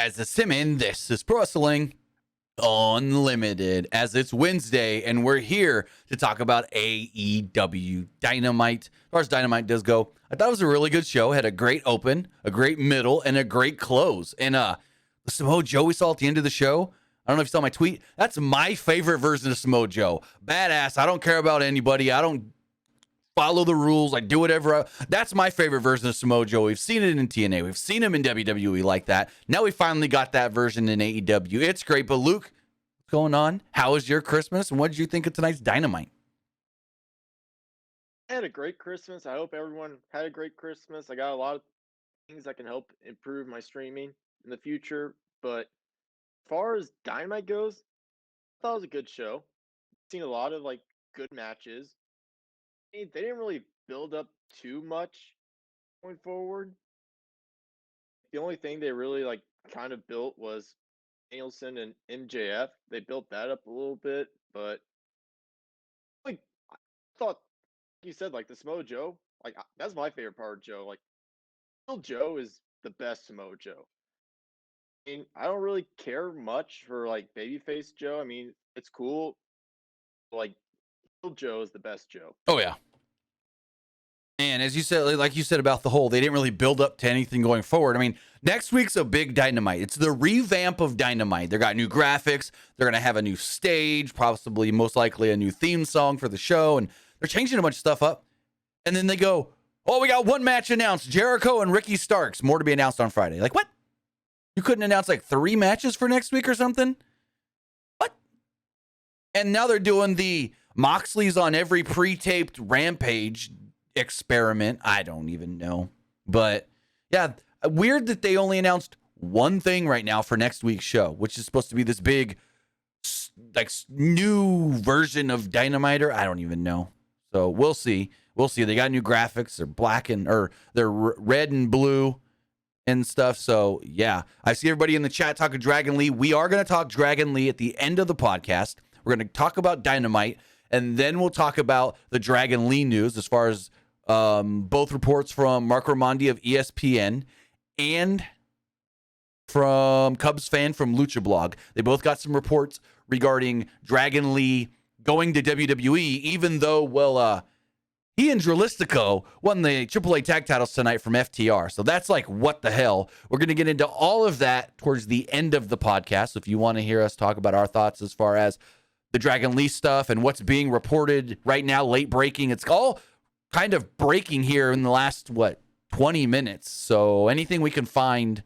guys, it's Tim, and this is Pro Wrestling Unlimited, as it's Wednesday, and we're here to talk about AEW Dynamite. As far as Dynamite does go, I thought it was a really good show. It had a great open, a great middle, and a great close. And the Samoa Joe we saw at the end of the show, I don't know if you saw my tweet, that's my favorite version of Samoa Joe. Badass. I don't care about anybody. I don't follow the rules. I do whatever. That's my favorite version of Samoa Joe. We've seen it in TNA. We've seen him in WWE like that. Now we finally got that version in AEW. It's great. But Luke, what's going on? How was your Christmas? And what did you think of tonight's Dynamite? I had a great Christmas. I hope everyone had a great Christmas. I got a lot of things that can help improve my streaming in the future. But as far as Dynamite goes, I thought it was a good show. Seen a lot of good matches. They didn't really build up too much going forward. The only thing they really kind of built was Danielson and MJF. They built that up a little bit, but I thought you said the Samoa Joe, that's my favorite part of Joe. Still Joe is the best Samoa Joe. I mean, I don't really care much for babyface Joe. I mean, it's cool. Still Joe is the best Joe. Oh, yeah. And as you said, like you said about the whole, they didn't really build up to anything going forward. I mean, next week's a big Dynamite. It's the revamp of Dynamite. They got new graphics. They're going to have a new stage, possibly, most likely a new theme song for the show. And they're changing a bunch of stuff up. And then they go, oh, we got one match announced. Jericho and Ricky Starks. More to be announced on Friday. What? You couldn't announce 3 matches for next week or something? What? And now they're doing the Moxley's on every pre-taped Rampage experiment. I don't even know. But yeah, weird that they only announced one thing right now for next week's show, which is supposed to be this big new version of Dynamite. I don't even know. So we'll see. They got new graphics. They're they're red and blue and stuff. So yeah, I see everybody in the chat talking Dragon Lee. We are going to talk Dragon Lee at the end of the podcast. We're going to talk about Dynamite, and then we'll talk about the Dragon Lee news as far as both reports from Mark Raimondi of ESPN and from Cubs fan from Lucha Blog. They both got some reports regarding Dragon Lee going to WWE, even though, he and Dralistico won the AAA tag titles tonight from FTR. So that's what the hell? We're going to get into all of that towards the end of the podcast. So if you want to hear us talk about our thoughts as far as the Dragon Lee stuff and what's being reported right now, late breaking, it's all kind of breaking here in the last, 20 minutes. So anything we can find,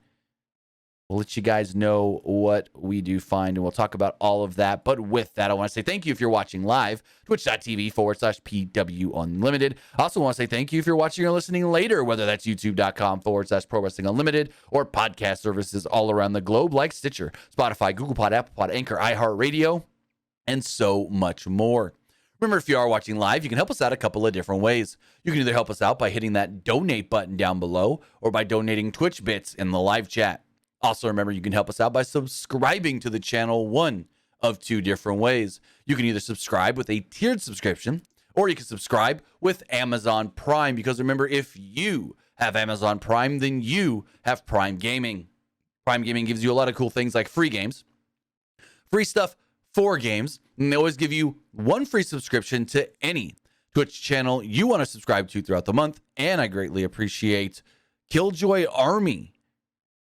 we'll let you guys know what we do find, and we'll talk about all of that. But with that, I want to say thank you if you're watching live, twitch.tv/PWU Unlimited. I also want to say thank you if you're watching or listening later, whether that's youtube.com/Pro Wrestling Unlimited or podcast services all around the globe like Stitcher, Spotify, Google Pod, Apple Pod, Anchor, iHeartRadio, and so much more. Remember, if you are watching live, you can help us out a couple of different ways. You can either help us out by hitting that donate button down below or by donating Twitch bits in the live chat. Also, remember, you can help us out by subscribing to the channel one of 2 different ways. You can either subscribe with a tiered subscription, or you can subscribe with Amazon Prime, because remember, if you have Amazon Prime, then you have Prime Gaming. Prime Gaming gives you a lot of cool things like free games, free stuff for games, and they always give you 1 free subscription to any Twitch channel you want to subscribe to throughout the month. And I greatly appreciate Killjoy Army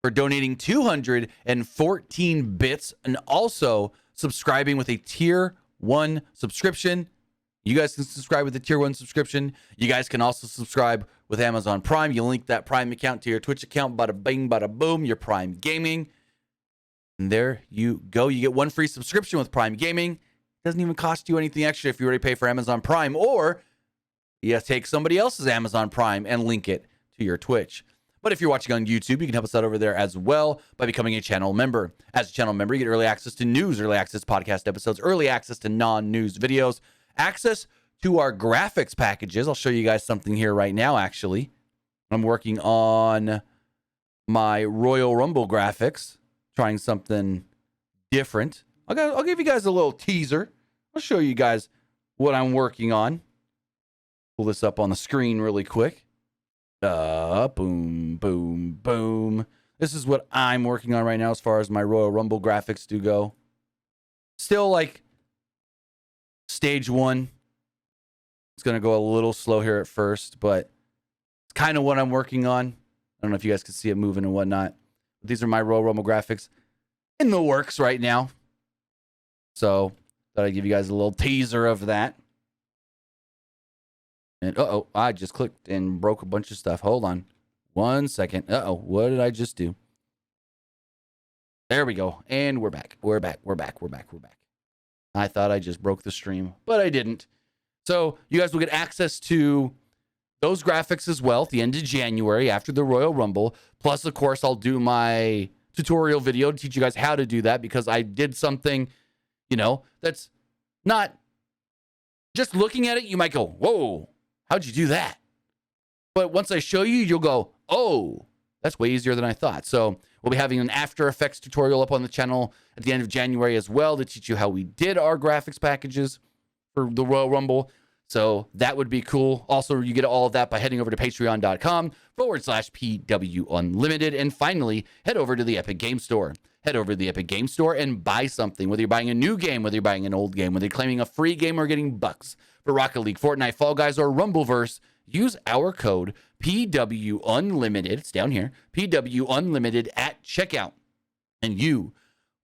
for donating 214 bits and also subscribing with a tier 1 subscription. You guys can subscribe with a tier 1 subscription. You guys can also subscribe with Amazon Prime. You link that Prime account to your Twitch account. Bada bing, bada boom, your Prime Gaming. And there you go. You get 1 free subscription with Prime Gaming. It doesn't even cost you anything extra if you already pay for Amazon Prime, or you take somebody else's Amazon Prime and link it to your Twitch. But if you're watching on YouTube, you can help us out over there as well by becoming a channel member. As a channel member, you get early access to news, early access to podcast episodes, early access to non-news videos, access to our graphics packages. I'll show you guys something here right now, actually. I'm working on my Royal Rumble graphics, trying something different. I'll give you guys a little teaser. I'll show you guys what I'm working on. Pull this up on the screen really quick. Boom, boom, boom. this is what I'm working on right now as far as my Royal Rumble graphics do go. Still like stage 1. It's going to go a little slow here at first, but it's kind of what I'm working on. I don't know if you guys can see it moving and whatnot. But these are my Royal Rumble graphics in the works right now. So thought I'd give you guys a little teaser of that. And I just clicked and broke a bunch of stuff. Hold on 1 second. What did I just do? There we go. And we're back. We're back. I thought I just broke the stream, but I didn't. So you guys will get access to those graphics as well at the end of January after the Royal Rumble. Plus, of course, I'll do my tutorial video to teach you guys how to do that, because I did something, that's not just looking at it. You might go, whoa, how'd you do that? But once I show you, you'll go, oh, that's way easier than I thought. So we'll be having an After Effects tutorial up on the channel at the end of January as well to teach you how we did our graphics packages for the Royal Rumble. So that would be cool. Also, you get all of that by heading over to patreon.com/PW Unlimited. And finally, head over to the Epic Game Store. Head over to the Epic Game Store and buy something. Whether you're buying a new game, whether you're buying an old game, whether you're claiming a free game or getting bucks for Rocket League, Fortnite, Fall Guys, or Rumbleverse, use our code PW Unlimited. It's down here. PW Unlimited at checkout. And you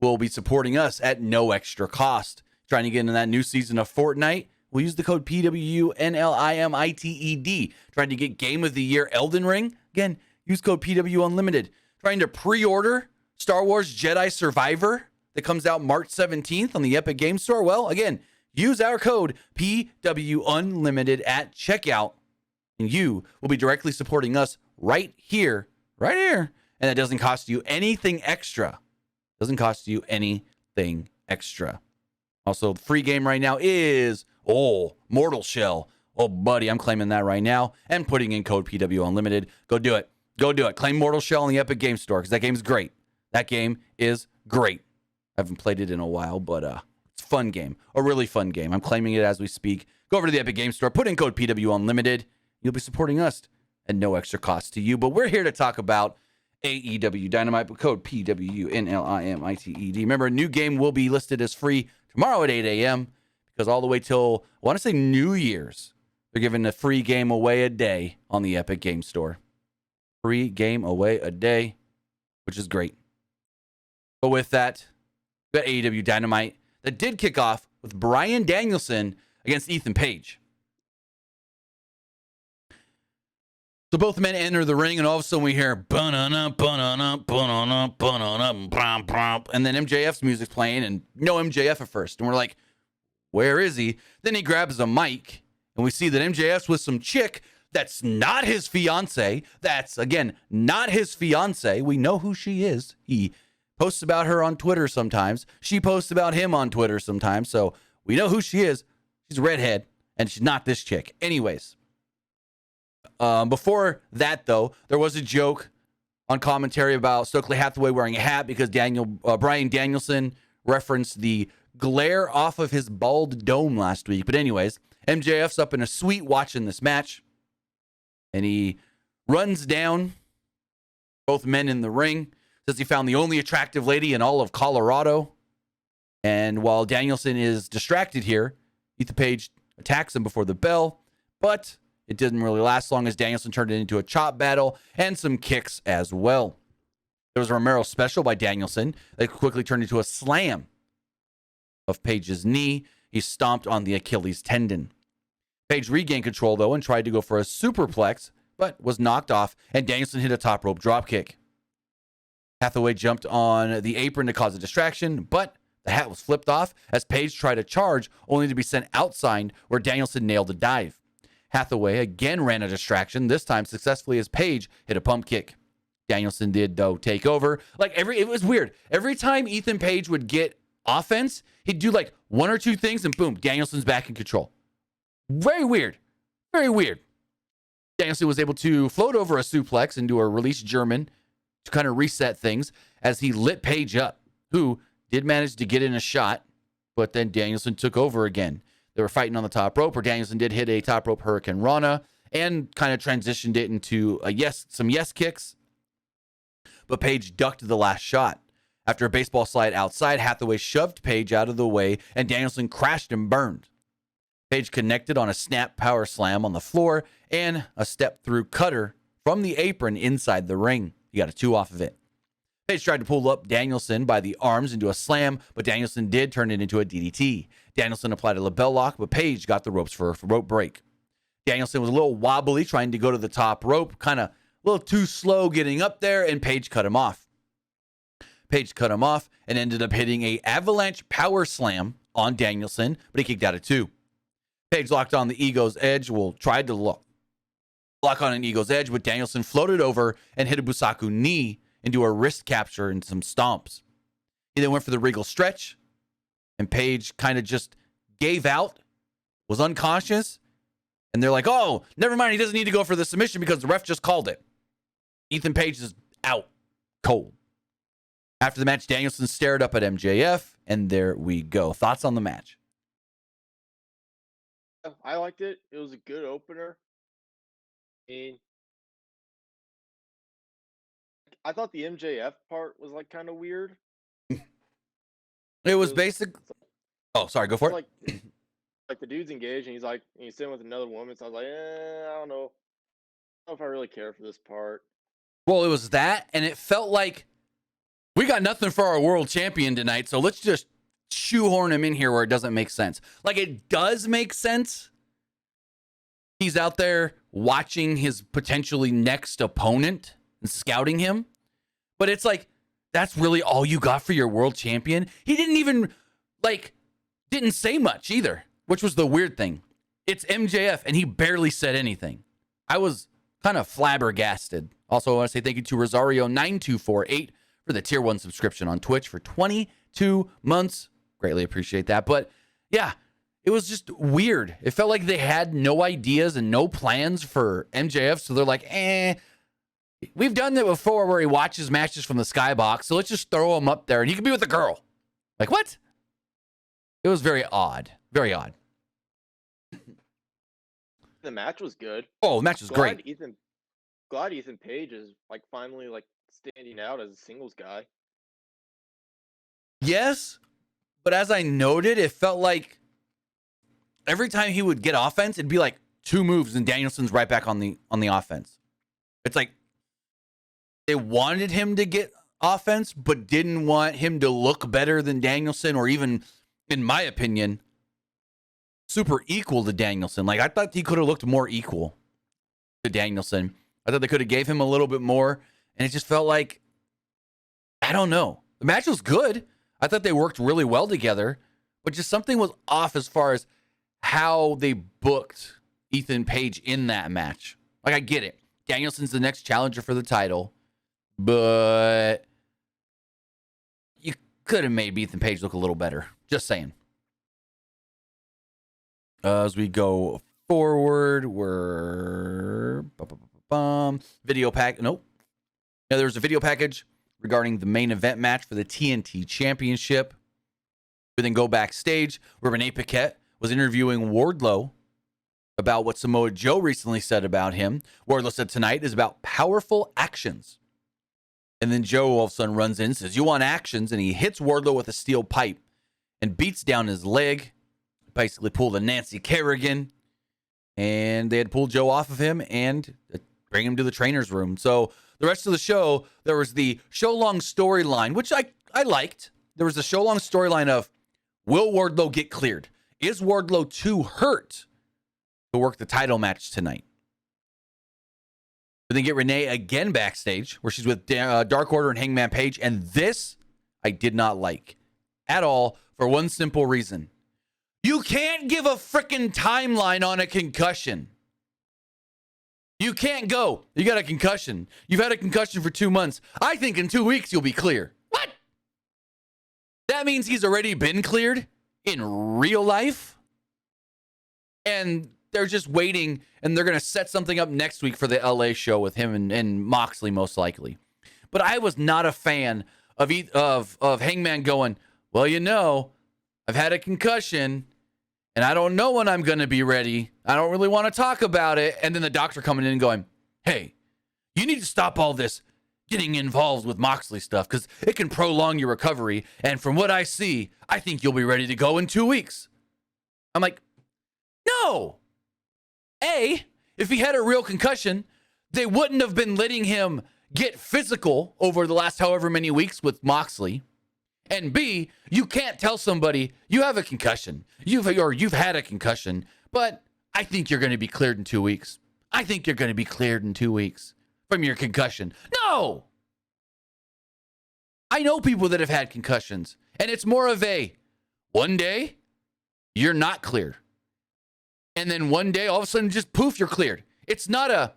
will be supporting us at no extra cost. Trying to get into that new season of Fortnite? We'll use the code PWUNLIMITED. Trying to get Game of the Year Elden Ring? Again, use code PW Unlimited. Trying to pre-order Star Wars Jedi Survivor that comes out March 17th on the Epic Game Store? Well, again, use our code PW Unlimited at checkout, and you will be directly supporting us right here. And it doesn't cost you anything extra. Also, the free game right now is Mortal Shell. Oh, buddy, I'm claiming that right now and putting in code PW Unlimited. Go do it. Claim Mortal Shell in the Epic Game Store because that game's great. I haven't played it in a while, but it's a fun game. A really fun game. I'm claiming it as we speak. Go over to the Epic Game Store. Put in code PW Unlimited. You'll be supporting us at no extra cost to you. But we're here to talk about AEW Dynamite with code PWNLIMITED. Remember, a new game will be listed as free tomorrow at 8 a.m. because all the way till, I want to say New Year's, they're giving a free game away a day on the Epic Game Store. Free game away a day, which is great. But with that, we got AEW Dynamite that did kick off with Bryan Danielson against Ethan Page. So both men enter the ring, and all of a sudden we hear and then MJF's music's playing, and no MJF at first. And we're like, where is he? Then he grabs a mic, and we see that MJF's with some chick that's not his fiance. That's, again, not his fiance. We know who she is. He posts about her on Twitter sometimes. She posts about him on Twitter sometimes. So we know who she is. She's a redhead, and she's not this chick. Anyways. Before that, though, there was a joke on commentary about Stokely Hathaway wearing a hat because Bryan Danielson referenced the glare off of his bald dome last week. But anyways, MJF's up in a suite watching this match, and he runs down both men in the ring, says he found the only attractive lady in all of Colorado. And while Danielson is distracted here, Ethan Page attacks him before the bell, but it didn't really last long as Danielson turned it into a chop battle and some kicks as well. There was a Romero special by Danielson that quickly turned into a slam of Page's knee. He stomped on the Achilles tendon. Page regained control, though, and tried to go for a superplex, but was knocked off, and Danielson hit a top rope dropkick. Hathaway jumped on the apron to cause a distraction, but the hat was flipped off as Page tried to charge, only to be sent outside where Danielson nailed a dive. Hathaway again ran a distraction, this time successfully as Page hit a pump kick. Danielson did, though, take over. It was weird. Every time Ethan Page would get offense, he'd do like one or two things, and boom, Danielson's back in control. Very weird. Danielson was able to float over a suplex into a release German to kind of reset things as he lit Page up, who did manage to get in a shot, but then Danielson took over again. They were fighting on the top rope, where Danielson did hit a top rope Hurricane Rana and kind of transitioned it into some yes kicks. but Paige ducked the last shot. After a baseball slide outside, Hathaway shoved Paige out of the way, and Danielson crashed and burned. Paige connected on a snap power slam on the floor and a step-through cutter from the apron inside the ring. He got a 2 off of it. Paige tried to pull up Danielson by the arms into a slam, but Danielson did turn it into a DDT. Danielson applied a label lock, but Paige got the ropes for a rope break. Danielson was a little wobbly trying to go to the top rope, kind of a little too slow getting up there, and Paige cut him off. Paige cut him off and ended up hitting a avalanche power slam on Danielson, but he kicked out at 2. Paige locked on the Ego's edge, tried to lock on an Ego's edge, but Danielson floated over and hit a Busaku knee into a wrist capture and some stomps. He then went for the Regal stretch, and Paige kind of just gave out, was unconscious, and they're like, oh, never mind, he doesn't need to go for the submission because the ref just called it. Ethan Page is out cold. After the match, Danielson stared up at MJF, and there we go. Thoughts on the match? I liked it. It was a good opener. I thought the MJF part was like kind of weird. It was basic. Oh, sorry. Go for it. Like the dude's engaged, and he's sitting with another woman. So I was like, I don't know if I really care for this part. Well, it was that, and it felt like we got nothing for our world champion tonight, so let's just shoehorn him in here where it doesn't make sense. Like, it does make sense. He's out there watching his potentially next opponent and scouting him. But it's like, that's really all you got for your world champion? He didn't even, didn't say much either, which was the weird thing. It's MJF, and he barely said anything. I was kind of flabbergasted. Also, I want to say thank you to Rosario9248 for the Tier 1 subscription on Twitch for 22 months. Greatly appreciate that. But, yeah, it was just weird. It felt like they had no ideas and no plans for MJF, so they're like, we've done that before where he watches matches from the skybox, so let's just throw him up there, and he can be with a girl. Like, what? It was very odd. Very odd. The match was good. Oh, the match was great. Glad Ethan Page is finally standing out as a singles guy. Yes, but as I noted, it felt like every time he would get offense, it'd be like 2 moves and Danielson's right back on the offense. It's like they wanted him to get offense, but didn't want him to look better than Danielson, or even, in my opinion, super equal to Danielson. I thought he could have looked more equal to Danielson. I thought they could have gave him a little bit more, and it just felt like, I don't know. The match was good. I thought they worked really well together, but just something was off as far as how they booked Ethan Page in that match. I get it. Danielson's the next challenger for the title, but you could have made Ethan Page look a little better. Just saying. As we go forward, we're video pack. Nope. Yeah, there's a video package regarding the main event match for the TNT Championship. We then go backstage where Renee Paquette was interviewing Wardlow about what Samoa Joe recently said about him. Wardlow said tonight is about powerful actions. And then Joe all of a sudden runs in, says, "You want actions?" And he hits Wardlow with a steel pipe and beats down his leg. Basically pulled a Nancy Kerrigan. And they had pulled Joe off of him and bring him to the trainer's room. So the rest of the show, there was the show-long storyline, which I liked. There was a show-long storyline of, will Wardlow get cleared? Is Wardlow too hurt to work the title match tonight? But then get Renee again backstage, where she's with Dark Order and Hangman Page. And this I did not like at all, for one simple reason. You can't give a freaking timeline on a concussion. You can't go, you got a concussion. You've had a concussion for 2 months. I think in 2 weeks you'll be clear. What? That means he's already been cleared in real life? And they're just waiting, and they're going to set something up next week for the LA show with him and Moxley, most likely. But I was not a fan of Hangman going, well, I've had a concussion, and I don't know when I'm going to be ready. I don't really want to talk about it. And then the doctor coming in and going, hey, you need to stop all this getting involved with Moxley stuff because it can prolong your recovery. And from what I see, I think you'll be ready to go in 2 weeks. I'm like, no. If he had a real concussion, they wouldn't have been letting him get physical over the last however many weeks with Moxley. And B, you can't tell somebody you have a concussion. You've had a concussion, but I think you're going to be cleared in 2 weeks. I think you're going to be cleared in 2 weeks from your concussion. No! I know people that have had concussions, and it's more of a one day you're not cleared. And then one day all of a sudden just poof, you're cleared. It's not a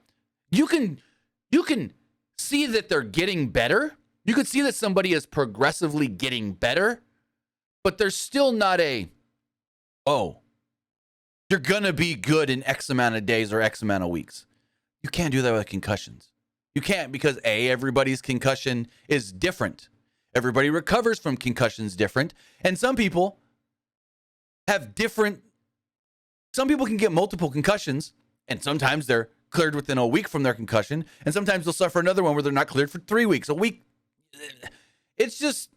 you can see that they're getting better. You could see that somebody is progressively getting better, but there's still not a, oh, you're going to be good in X amount of days or X amount of weeks. You can't do that with concussions. You can't because everybody's concussion is different. Everybody recovers from concussions different. And some people can get multiple concussions, and sometimes they're cleared within a week from their concussion, and sometimes they'll suffer another one where they're not cleared for 3 weeks, a week. It's just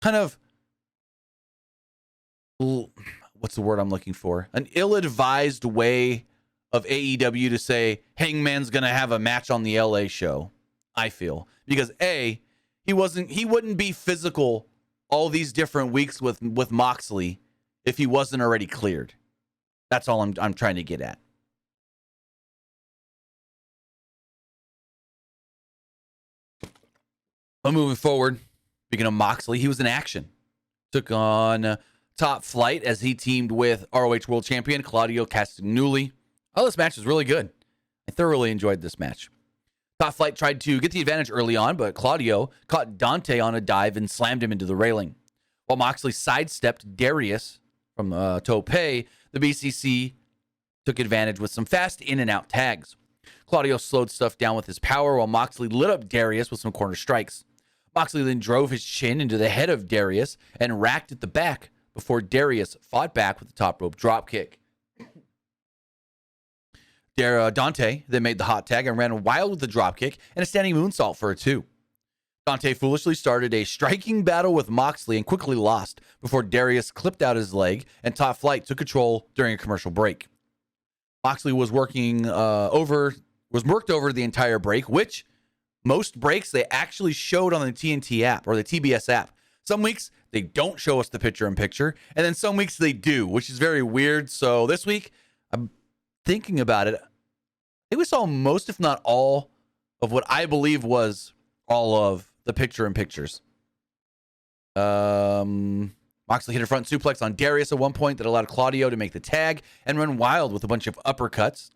kind of, what's the word I'm looking for? An ill-advised way of AEW to say Hangman's going to have a match on the LA show, I feel. Because he wouldn't be physical all these different weeks with Moxley if he wasn't already cleared. That's all I'm trying to get at. But moving forward, speaking of Moxley, he was in action. Took on Top Flight as he teamed with ROH World Champion Claudio Castagnoli. Oh, this match was really good. I thoroughly enjoyed this match. Top Flight tried to get the advantage early on, but Claudio caught Dante on a dive and slammed him into the railing. While Moxley sidestepped Darius from Tope, the BCC took advantage with some fast in and out tags. Claudio slowed stuff down with his power while Moxley lit up Darius with some corner strikes. Moxley then drove his chin into the head of Darius and racked at the back before Darius fought back with the top rope dropkick. Dante then made the hot tag and ran wild with the dropkick and a standing moonsault for a 2. Dante foolishly started a striking battle with Moxley and quickly lost before Darius clipped out his leg and Top Flight took control during a commercial break. Moxley was worked over the entire break, which most breaks they actually showed on the TNT app or the TBS app. Some weeks they don't show us the picture-in-picture, and then some weeks they do, which is very weird. So this week, I'm thinking about it. I think we saw most, if not all, of what I believe was all of the picture-in-pictures. Moxley hit a front suplex on Darius at one point that allowed Claudio to make the tag and run wild with a bunch of uppercuts.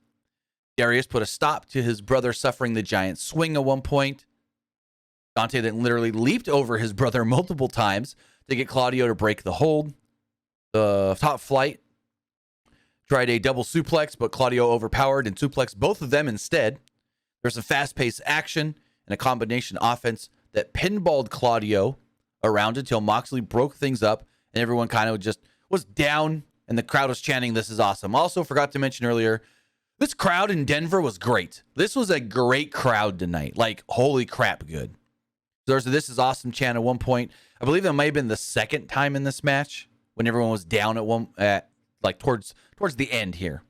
Darius put a stop to his brother suffering the giant swing at one point. Dante then literally leaped over his brother multiple times to get Claudio to break the hold. The Top Flight tried a double suplex, but Claudio overpowered and suplexed both of them instead. There's some fast-paced action and a combination offense that pinballed Claudio around until Moxley broke things up and everyone kind of just was down and the crowd was chanting, "This is awesome." Also forgot to mention earlier, this crowd in Denver was great. This was a great crowd tonight. Like, holy crap, good. There's a "This is awesome" chant at one point. I believe it might have been the second time in this match when everyone was down towards the end here.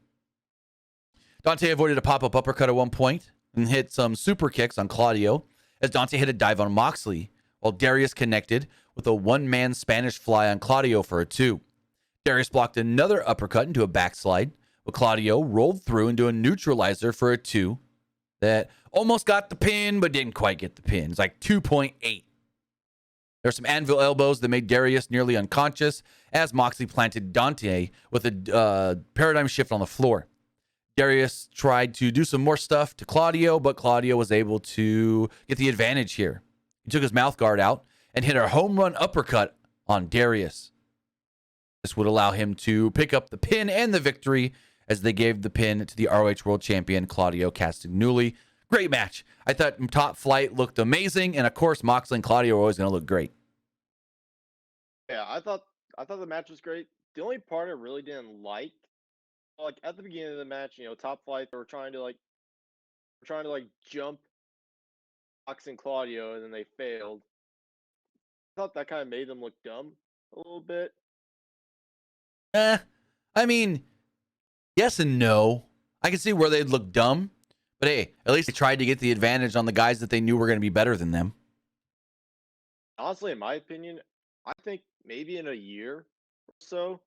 Dante avoided a pop-up uppercut at one point and hit some super kicks on Claudio as Dante hit a dive on Moxley, while Darius connected with a one-man Spanish fly on Claudio for a 2. Darius blocked another uppercut into a backslide, but Claudio rolled through into a neutralizer for a 2 that almost got the pin, but didn't quite get the pin. It's like 2.8. There's some anvil elbows that made Darius nearly unconscious as Moxley planted Dante with a paradigm shift on the floor. Darius tried to do some more stuff to Claudio, but Claudio was able to get the advantage here. He took his mouth guard out and hit a home run uppercut on Darius. This would allow him to pick up the pin and the victory as they gave the pin to the ROH World Champion Claudio Castagnoli. Great match. I thought Top Flight looked amazing, and of course, Moxley and Claudio are always going to look great. Yeah, I thought the match was great. The only part I really didn't like at the beginning of the match, Top Flight, they were trying to jump boxing Claudio, and then they failed. I thought that kind of made them look dumb a little bit. I mean, yes and no. I can see where they'd look dumb, but hey, at least they tried to get the advantage on the guys that they knew were going to be better than them. Honestly, in my opinion, I think maybe in a year or so,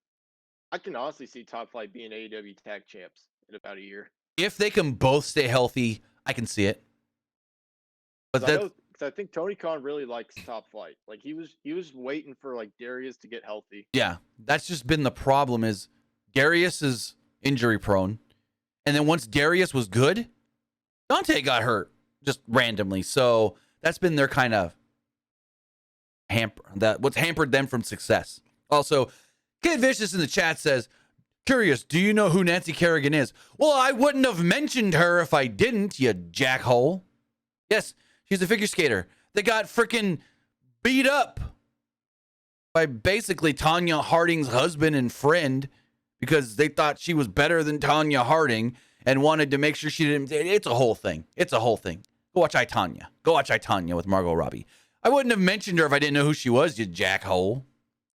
I can honestly see Top Flight being AEW Tag Champs in about a year. If they can both stay healthy, I can see it. But Because that's I think Tony Khan really likes Top Flight. Like he was waiting for like Darius to get healthy. yeah, that's just been the problem is Darius is injury prone. And then once Darius was good, Dante got hurt just randomly. So that's been their kind of what's hampered them from success. Also, Kid Vicious in the chat says, curious, do you know who Nancy Kerrigan is? Well, I wouldn't have mentioned her if I didn't, you jackhole. Yes, she's a figure skater that got freaking beat up by basically Tanya Harding's husband and friend because they thought she was better than Tanya Harding and wanted to make sure she didn't. It's a whole thing. It's a whole thing. Go watch I, Tanya. Go watch I, Tanya with Margot Robbie. I wouldn't have mentioned her if I didn't know who she was, you jackhole.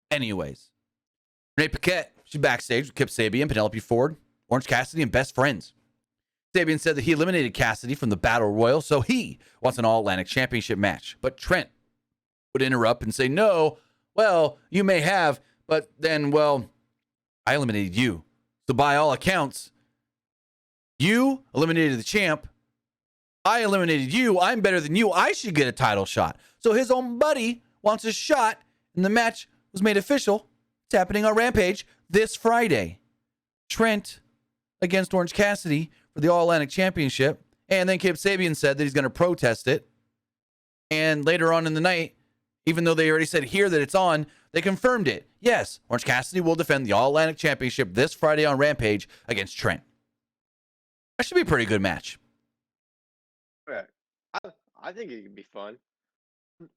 Anyways, Renee Paquette, she's backstage with Kip Sabian, Penelope Ford, Orange Cassidy, and best friends. Sabian said that he eliminated Cassidy from the Battle Royal, so he wants an All-Atlantic Championship match. But Trent would interrupt and say, no, well, you may have, but then, well, I eliminated you. So by all accounts, you eliminated the champ. I eliminated you. I'm better than you. I should get a title shot. So his own buddy wants a shot, and the match was made official. It's happening on Rampage this Friday. Trent against Orange Cassidy for the All-Atlantic Championship. And then Kip Sabian said that he's going to protest it. And later on in the night, even though they already said here that it's on, they confirmed it. Yes, Orange Cassidy will defend the All-Atlantic Championship this Friday on Rampage against Trent. That should be a pretty good match. Okay. I think it could be fun.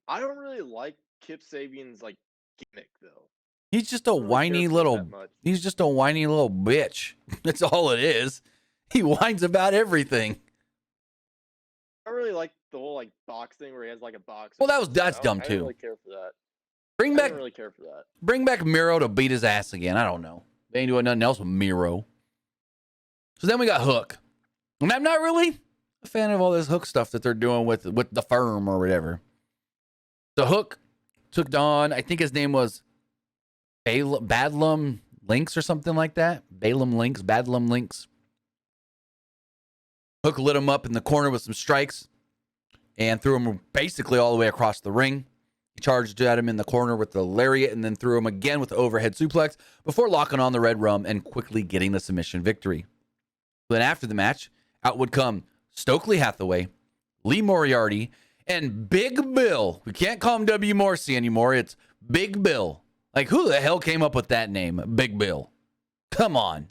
I don't really like Kip Sabian's like gimmick though. He's just a whiny little. He's just a whiny little bitch. That's all it is. He whines about everything. I really like the whole like box thing where he has like a box. Well, that's dumb too. I don't really care for that. I don't really care for that. Bring back Miro to beat his ass again. I don't know. They ain't doing nothing else with Miro. So then we got Hook, and I'm not really a fan of all this Hook stuff that they're doing with the firm or whatever. So Hook took on, I think his name was Badlam Links or something like that. Badlam Links. Hook lit him up in the corner with some strikes and threw him basically all the way across the ring. He charged at him in the corner with the lariat and then threw him again with the overhead suplex before locking on the red rum and quickly getting the submission victory. Then after the match, out would come Stokely Hathaway, Lee Moriarty, and Big Bill. We can't call him W. Morrissey anymore. It's Big Bill. Like, who the hell came up with that name, Big Bill? Come on.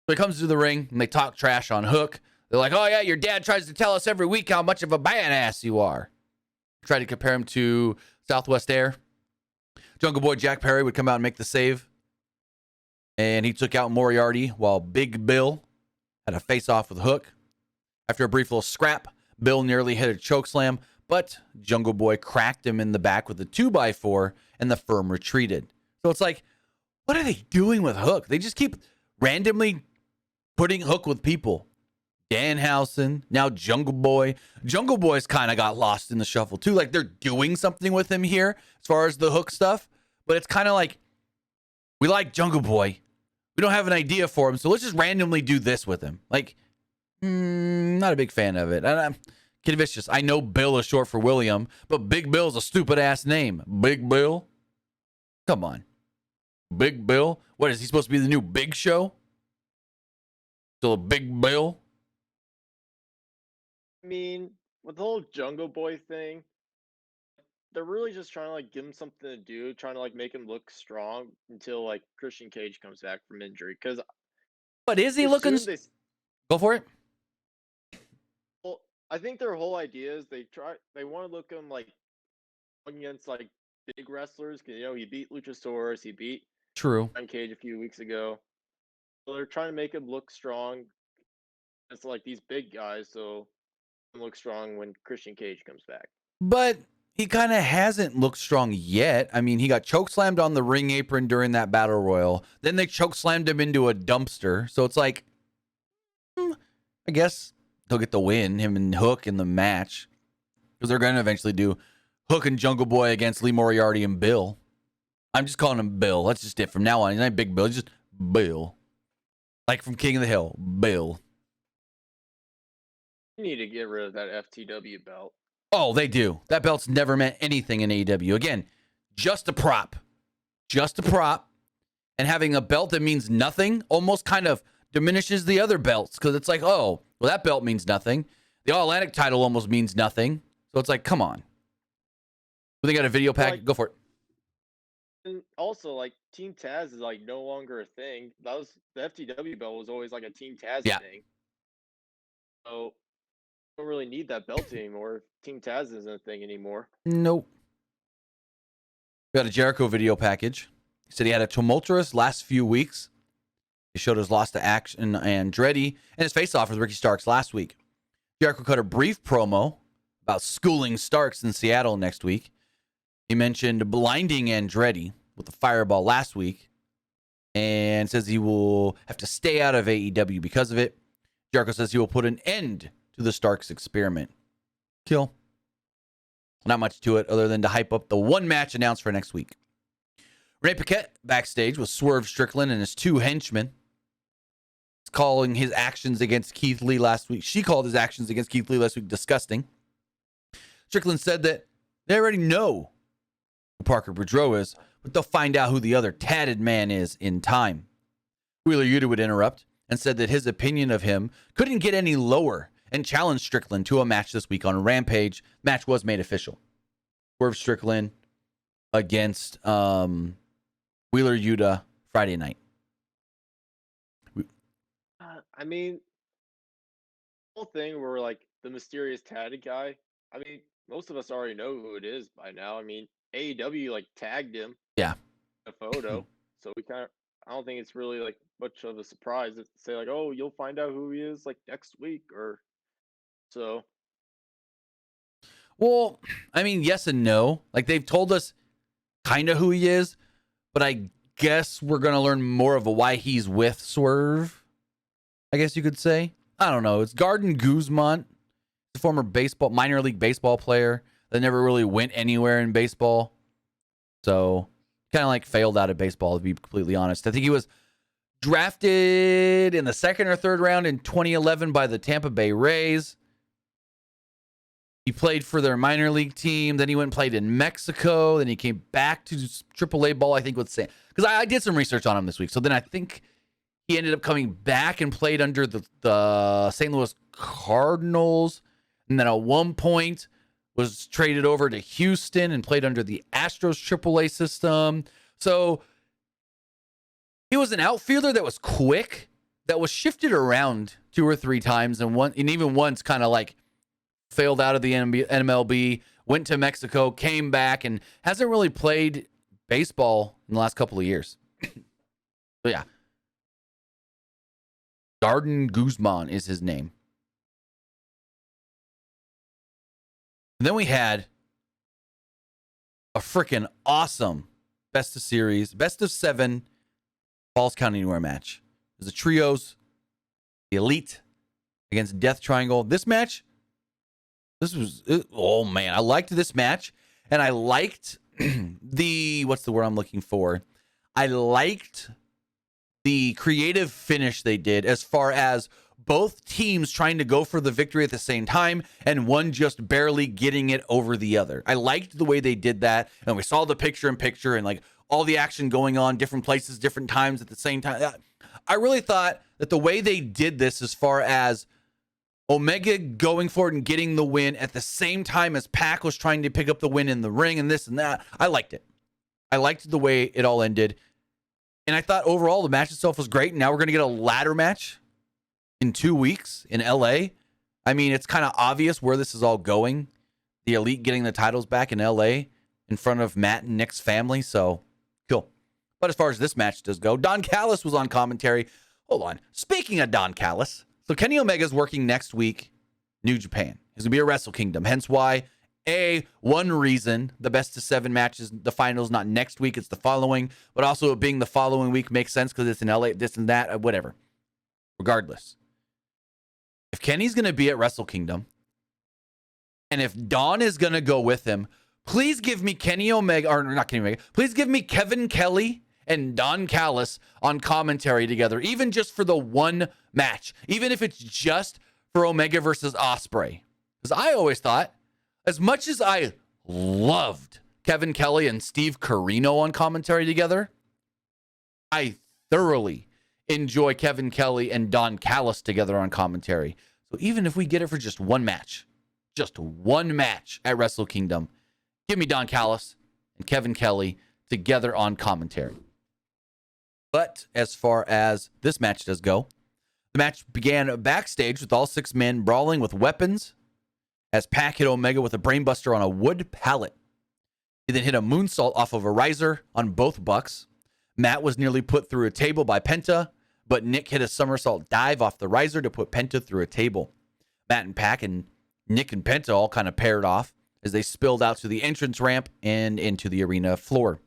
So he comes to the ring, and they talk trash on Hook. They're like, oh, yeah, your dad tries to tell us every week how much of a badass you are. Try to compare him to Southwest Air. Jungle Boy Jack Perry would come out and make the save. And he took out Moriarty while Big Bill had a face-off with Hook. After a brief little scrap, Bill nearly hit a chokeslam, but Jungle Boy cracked him in the back with a 2x4, and the firm retreated. So it's like, what are they doing with Hook? They just keep randomly putting Hook with people. Danhausen, now Jungle Boy. Jungle Boy's kind of got lost in the shuffle, too. Like, they're doing something with him here as far as the Hook stuff, but it's kind of like, we like Jungle Boy. We don't have an idea for him, so let's just randomly do this with him. Like, not a big fan of it. Kid Vicious, I know Bill is short for William, but Big Bill's a stupid-ass name. Big Bill? Come on. Big Bill? What, is he supposed to be the new Big Show? Still a Big Bill? I mean, with the whole Jungle Boy thing, they're really just trying to like give him something to do, trying to like make him look strong until like Christian Cage comes back from injury. Because, but is he looking? Go for it. Well, I think their whole idea is they want to look him like against like big wrestlers. Because he beat Luchasaurus, he beat Cage a few weeks ago. So they're trying to make him look strong. It's like these big guys, so look strong when Christian Cage comes back. But he kind of hasn't looked strong yet. I mean, he got chokeslammed on the ring apron during that battle royal. Then they chokeslammed him into a dumpster. So it's like, I guess he'll get the win, him and Hook in the match. Because they're going to eventually do Hook and Jungle Boy against Lee Moriarty and Bill. I'm just calling him Bill. That's just it. From now on, he's not Big Bill. He's just Bill. Like from King of the Hill. Bill. You need to get rid of that FTW belt. Oh, they do. That belt's never meant anything in AEW. Again, just a prop. Just a prop. And having a belt that means nothing almost kind of diminishes the other belts. Because it's like, oh, well, that belt means nothing. The All-Atlantic title almost means nothing. So it's like, come on. They got a video pack. Go for it. And also, like, Team Taz is, like, no longer a thing. That was the FTW belt was always, like, a Team Taz thing. So, don't really need that belt anymore. Team Taz isn't a thing anymore. Nope. We got a Jericho video package. He said he had a tumultuous last few weeks. He showed his loss to Action and Andretti and his face-off with Ricky Starks last week. Jericho cut a brief promo about schooling Starks in Seattle next week. He mentioned blinding Andretti with a fireball last week and says he will have to stay out of AEW because of it. Jericho says he will put an end to the Starks experiment. Kill. Not much to it other than to hype up the one match announced for next week. Renee Paquette backstage with Swerve Strickland and his two henchmen. He's calling his actions against Keith Lee last week. She called his actions against Keith Lee last week disgusting. Strickland said that they already know who Parker Boudreaux is, but they'll find out who the other tatted man is in time. Wheeler Yuta would interrupt and said that his opinion of him couldn't get any lower and challenged Strickland to a match this week on Rampage. Match was made official. Swerve Strickland against Wheeler Yuta Friday night. I mean, the whole thing where, like, the mysterious tatted guy, I mean, most of us already know who it is by now. I mean, AEW, like, tagged him. Yeah. In a photo. So we kind of, I don't think it's really, like, much of a surprise to say, like, oh, you'll find out who he is, like, next week or so. Well, I mean, yes and no. Like, they've told us kind of who he is, but I guess we're going to learn more of why he's with Swerve, I guess you could say. I don't know. It's Garden Guzman, a former minor league baseball player that never really went anywhere in baseball. So, kind of like failed out of baseball, to be completely honest. I think he was drafted in the second or third round in 2011 by the Tampa Bay Rays. He played for their minor league team. Then he went and played in Mexico. Then he came back to AAA ball, I think, with Sam. Because I did some research on him this week. So then I think he ended up coming back and played under the St. Louis Cardinals. And then at one point was traded over to Houston and played under the Astros AAA system. So he was an outfielder that was quick, that was shifted around 2 or 3 times, and even once kind of like failed out of the MLB, went to Mexico, came back, and hasn't really played baseball in the last couple of years. But yeah. Garden Guzman is his name. And then we had a freaking awesome best of 7 Falls Count Anywhere match. It was the trios, the Elite against Death Triangle. This match, oh man, I liked this match. And I liked what's the word I'm looking for? I liked the creative finish they did as far as both teams trying to go for the victory at the same time and one just barely getting it over the other. I liked the way they did that. And we saw the picture-in-picture and like all the action going on, different places, different times at the same time. I really thought that the way they did this as far as Omega going forward and getting the win at the same time as Pac was trying to pick up the win in the ring and this and that, I liked it. I liked the way it all ended. And I thought overall the match itself was great. And now we're going to get a ladder match in 2 weeks in LA. I mean, it's kind of obvious where this is all going. The Elite getting the titles back in LA in front of Matt and Nick's family. So cool. But as far as this match does go, Don Callis was on commentary. Hold on. Speaking of Don Callis, so Kenny Omega's working next week New Japan. He's going to be at Wrestle Kingdom. Hence why, one reason the best of 7 matches, the finals, not next week, it's the following, but also it being the following week makes sense because it's in LA, this and that, whatever. Regardless. If Kenny's going to be at Wrestle Kingdom, and if Don is going to go with him, please give me Kenny Omega, or not Kenny Omega, please give me Kevin Kelly and Don Callis on commentary together, even just for the one match, even if it's just for Omega versus Ospreay. Because I always thought, as much as I loved Kevin Kelly and Steve Corino on commentary together, I thoroughly enjoy Kevin Kelly and Don Callis together on commentary. So even if we get it for just one match at Wrestle Kingdom, give me Don Callis and Kevin Kelly together on commentary. But as far as this match does go, the match began backstage with all 6 men brawling with weapons as Pac hit Omega with a brainbuster on a wood pallet. He then hit a moonsault off of a riser on both Bucks. Matt was nearly put through a table by Penta, but Nick hit a somersault dive off the riser to put Penta through a table. Matt and Pac and Nick and Penta all kind of paired off as they spilled out to the entrance ramp and into the arena floor.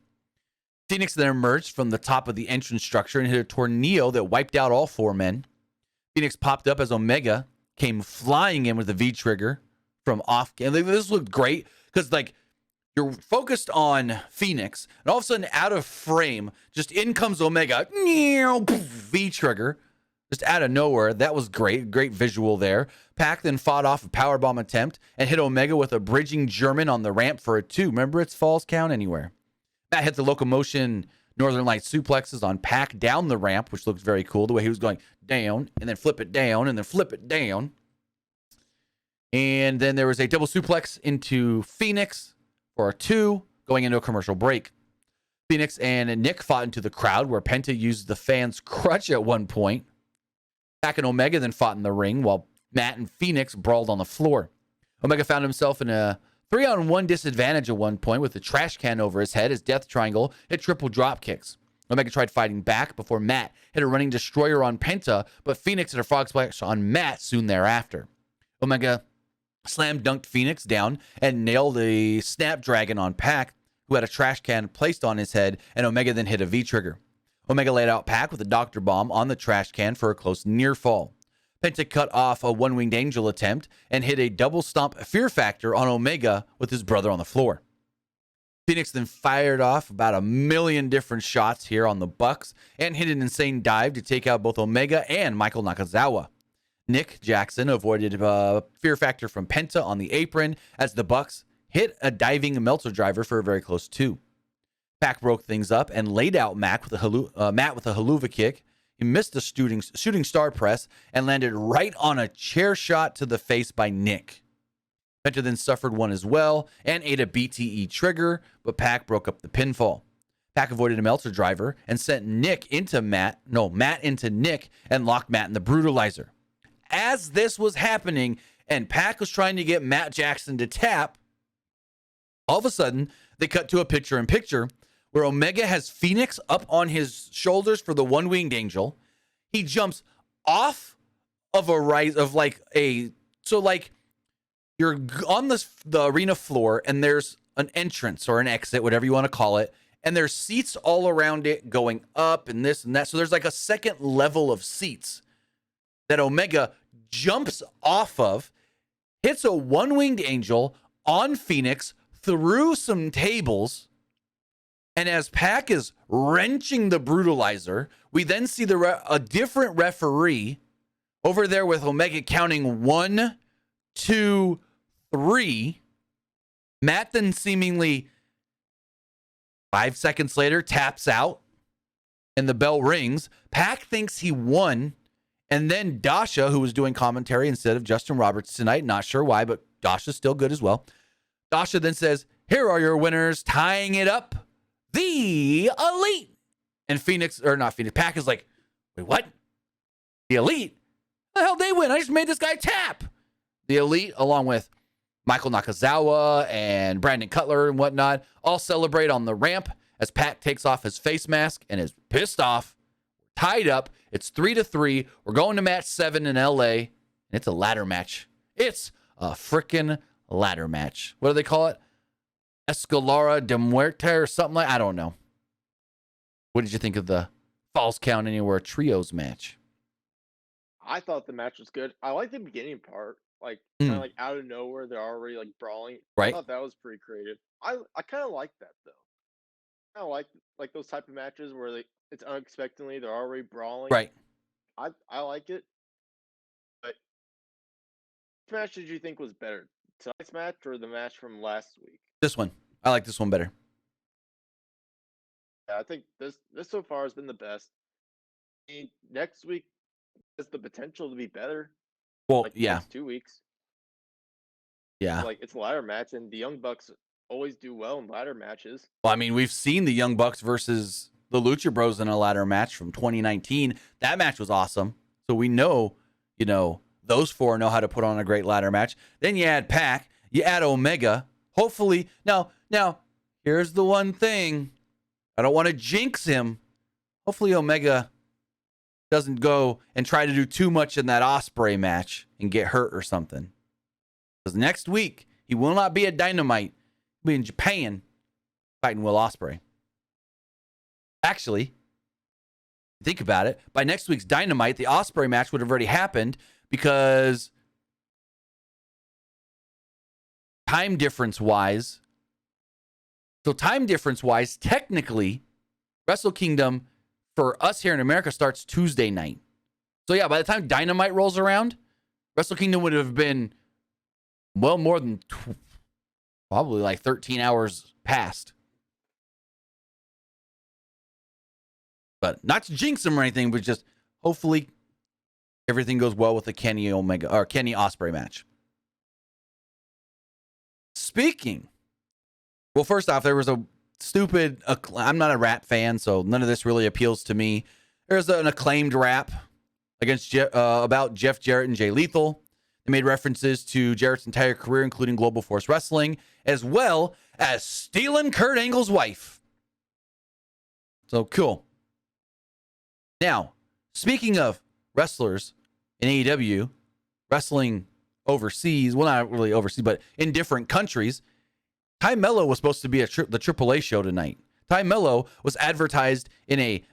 Phoenix then emerged from the top of the entrance structure and hit a tornado that wiped out all 4 men. Phoenix popped up as Omega came flying in with a V-trigger from off. And this looked great because, like, you're focused on Phoenix, and all of a sudden, out of frame, just in comes Omega. V-trigger, just out of nowhere. That was great. Great visual there. Pac then fought off a powerbomb attempt and hit Omega with a bridging German on the ramp for a 2. Remember, it's falls count anywhere. Matt hit the locomotion Northern Lights suplexes on Pac down the ramp, which looks very cool. The way he was going down and then flip it down and then flip it down. And then there was a double suplex into Phoenix for a 2, going into a commercial break. Phoenix and Nick fought into the crowd where Penta used the fans' crutch at one point. Pac and Omega then fought in the ring while Matt and Phoenix brawled on the floor. Omega found himself in a 3-on-1 disadvantage at one point with the trash can over his head as Death Triangle hit triple drop kicks. Omega tried fighting back before Matt hit a running destroyer on Penta, but Phoenix hit a frog splash on Matt soon thereafter. Omega slam dunked Phoenix down and nailed a snapdragon on Pac, who had a trash can placed on his head, and Omega then hit a V-trigger. Omega laid out Pac with a Dr. Bomb on the trash can for a close near fall. Penta cut off a one-winged angel attempt and hit a double stomp Fear Factor on Omega with his brother on the floor. Phoenix then fired off about 1,000,000 different shots here on the Bucks and hit an insane dive to take out both Omega and Michael Nakazawa. Nick Jackson avoided Fear Factor from Penta on the apron as the Bucks hit a diving Meltzer driver for a very close 2. Pac broke things up and laid out Matt with a haluva kick. He missed a shooting star press and landed right on a chair shot to the face by Nick. Penta then suffered one as well and ate a BTE trigger, but Pac broke up the pinfall. Pac avoided a Meltzer driver and sent Matt into Nick and locked Matt in the brutalizer. As this was happening and Pac was trying to get Matt Jackson to tap, all of a sudden they cut to a picture-in-picture where Omega has Phoenix up on his shoulders for the one-winged angel. He jumps off of a rise of you're on the arena floor and there's an entrance or an exit, whatever you want to call it, and there's seats all around it going up and this and that. So there's like a second level of seats that Omega jumps off of, hits a one-winged angel on Phoenix through some tables. And as Pac is wrenching the brutalizer, we then see a different referee over there with Omega counting 1, 2, 3. Matt then seemingly 5 seconds later taps out and the bell rings. Pac thinks he won. And then Dasha, who was doing commentary instead of Justin Roberts tonight, not sure why, but Dasha's still good as well. Dasha then says, "Here are your winners, tying it up, the Elite." And Pac is like, "Wait, what? The Elite? How the hell they win? I just made this guy tap." The Elite, along with Michael Nakazawa and Brandon Cutler and whatnot, all celebrate on the ramp as Pac takes off his face mask and is pissed off. Tied up. It's 3-3. We're going to match 7 in LA, and it's a ladder match It's a frickin' ladder match. What do they call it? Escalara de Muerte or something like, I don't know. What did you think of the Falls Count Anywhere trios match? I thought the match was good. I like the beginning part, like kind of like out of nowhere they're already like brawling. I Right? thought that was pretty creative. I kind of like that though. I like those type of matches where it's unexpectedly they're already brawling. Right. I like it. But which match did you think was better? Tonight's match or the match from last week? This one. I like this one better. Yeah, I think this so far has been the best. I mean, next week has the potential to be better. Well, Like yeah. next 2 weeks. Yeah. Like it's a ladder match, and the Young Bucks always do well in ladder matches. Well, I mean, we've seen the Young Bucks versus the Lucha Bros in a ladder match from 2019. That match was awesome. So we know, those four know how to put on a great ladder match. Then you add Pac, you add Omega. Hopefully, now, here's the one thing. I don't want to jinx him. Hopefully, Omega doesn't go and try to do too much in that Ospreay match and get hurt or something. Because next week, he will not be at Dynamite. He'll be in Japan fighting Will Ospreay. Actually, think about it. By next week's Dynamite, the Ospreay match would have already happened because time difference wise, technically, Wrestle Kingdom for us here in America starts Tuesday night. So yeah, by the time Dynamite rolls around, Wrestle Kingdom would have been well more than probably like 13 hours past. But not to jinx him or anything, but just hopefully everything goes well with the Kenny Ospreay match. Well, first off, there was a stupid, I'm not a rap fan, so none of this really appeals to me. There's an acclaimed rap about Jeff Jarrett and Jay Lethal. They made references to Jarrett's entire career, including Global Force Wrestling, as well as stealing Kurt Angle's wife. So cool. Now, speaking of wrestlers in AEW, wrestling overseas, well, not really overseas, but in different countries, Ty Mello was supposed to be the AAA show tonight. Ty Mello was advertised in a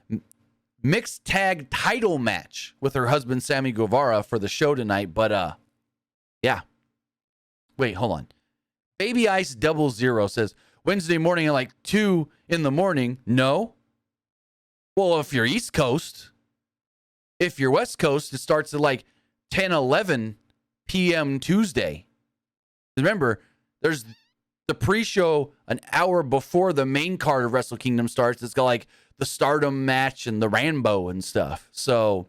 mixed tag title match with her husband, Sammy Guevara, for the show tonight, but, yeah. Wait, hold on. Baby Ice 00 says, Wednesday morning at like 2 in the morning. No. Well, if you're East Coast, if you're West Coast, it starts at like 10, 11 p.m. Tuesday. Remember, there's the pre-show an hour before the main card of Wrestle Kingdom starts. It's got like the Stardom match and the Rambo and stuff. So,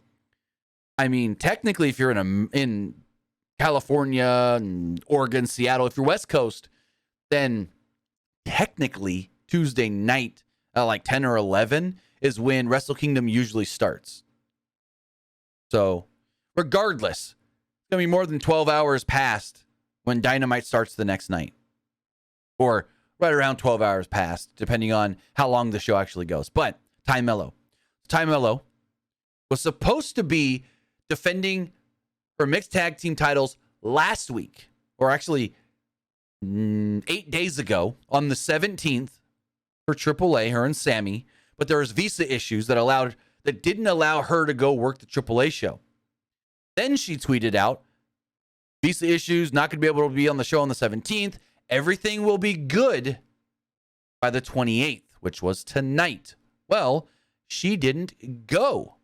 I mean, technically, if you're in California and Oregon, Seattle, if you're West Coast, then technically Tuesday night at like 10 or 11 is when Wrestle Kingdom usually starts. So, regardless, it's going to be more than 12 hours past when Dynamite starts the next night. Or right around 12 hours past, depending on how long the show actually goes. But Ty Mello was supposed to be defending her mixed tag team titles last week, or actually 8 days ago on the 17th for AAA, her and Sammy. But there was visa issues that didn't allow her to go work the AAA show. Then she tweeted out, visa issues, not going to be able to be on the show on the 17th. Everything will be good by the 28th, which was tonight. Well, she didn't go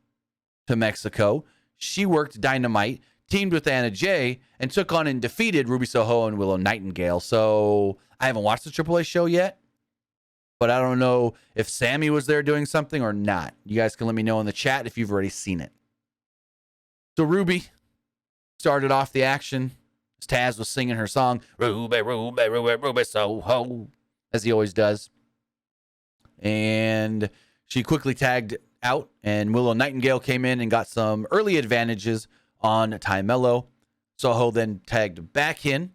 to Mexico. She worked Dynamite, teamed with Anna Jay, and took on and defeated Ruby Soho and Willow Nightingale. So I haven't watched the AAA show yet, but I don't know if Sammy was there doing something or not. You guys can let me know in the chat if you've already seen it. So Ruby started off the action. Taz was singing her song, Ruby, Ruby, Ruby, Ruby Soho, as he always does. And she quickly tagged out, and Willow Nightingale came in and got some early advantages on Ty Mello. Soho then tagged back in.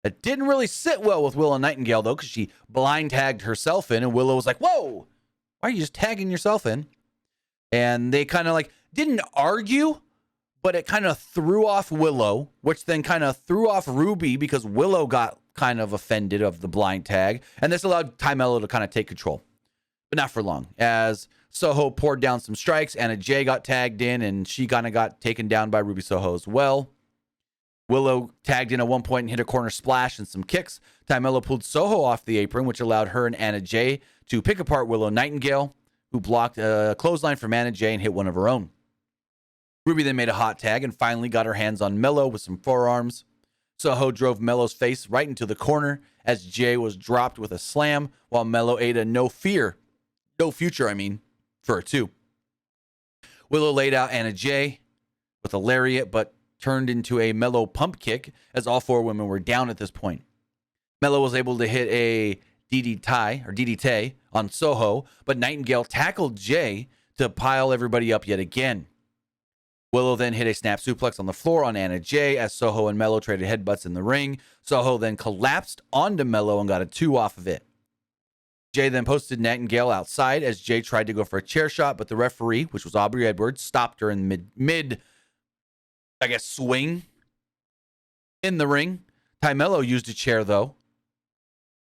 It didn't really sit well with Willow Nightingale, though, because she blind tagged herself in, and Willow was like, whoa, why are you just tagging yourself in? And they kind of like didn't argue, but it kind of threw off Willow, which then kind of threw off Ruby because Willow got kind of offended of the blind tag, and this allowed Ty Mello to kind of take control, but not for long. As Soho poured down some strikes, Anna Jay got tagged in, and she kind of got taken down by Ruby Soho as well. Willow tagged in at one point and hit a corner splash and some kicks. Ty Mello pulled Soho off the apron, which allowed her and Anna Jay to pick apart Willow Nightingale, who blocked a clothesline from Anna Jay and hit one of her own. Ruby then made a hot tag and finally got her hands on Mello with some forearms. Soho drove Mello's face right into the corner as Jay was dropped with a slam, while Mello ate a no future, for her too. Willow laid out Anna Jay with a lariat, but turned into a Mello pump kick as all four women were down at this point. Mello was able to hit a DDT on Soho, but Nightingale tackled Jay to pile everybody up yet again. Willow then hit a snap suplex on the floor on Anna Jay as Soho and Mello traded headbutts in the ring. Soho then collapsed onto Mello and got a 2 off of it. Jay then posted Nightingale outside as Jay tried to go for a chair shot, but the referee, which was Aubrey Edwards, stopped her in mid swing in the ring. Ty Mello used a chair, though.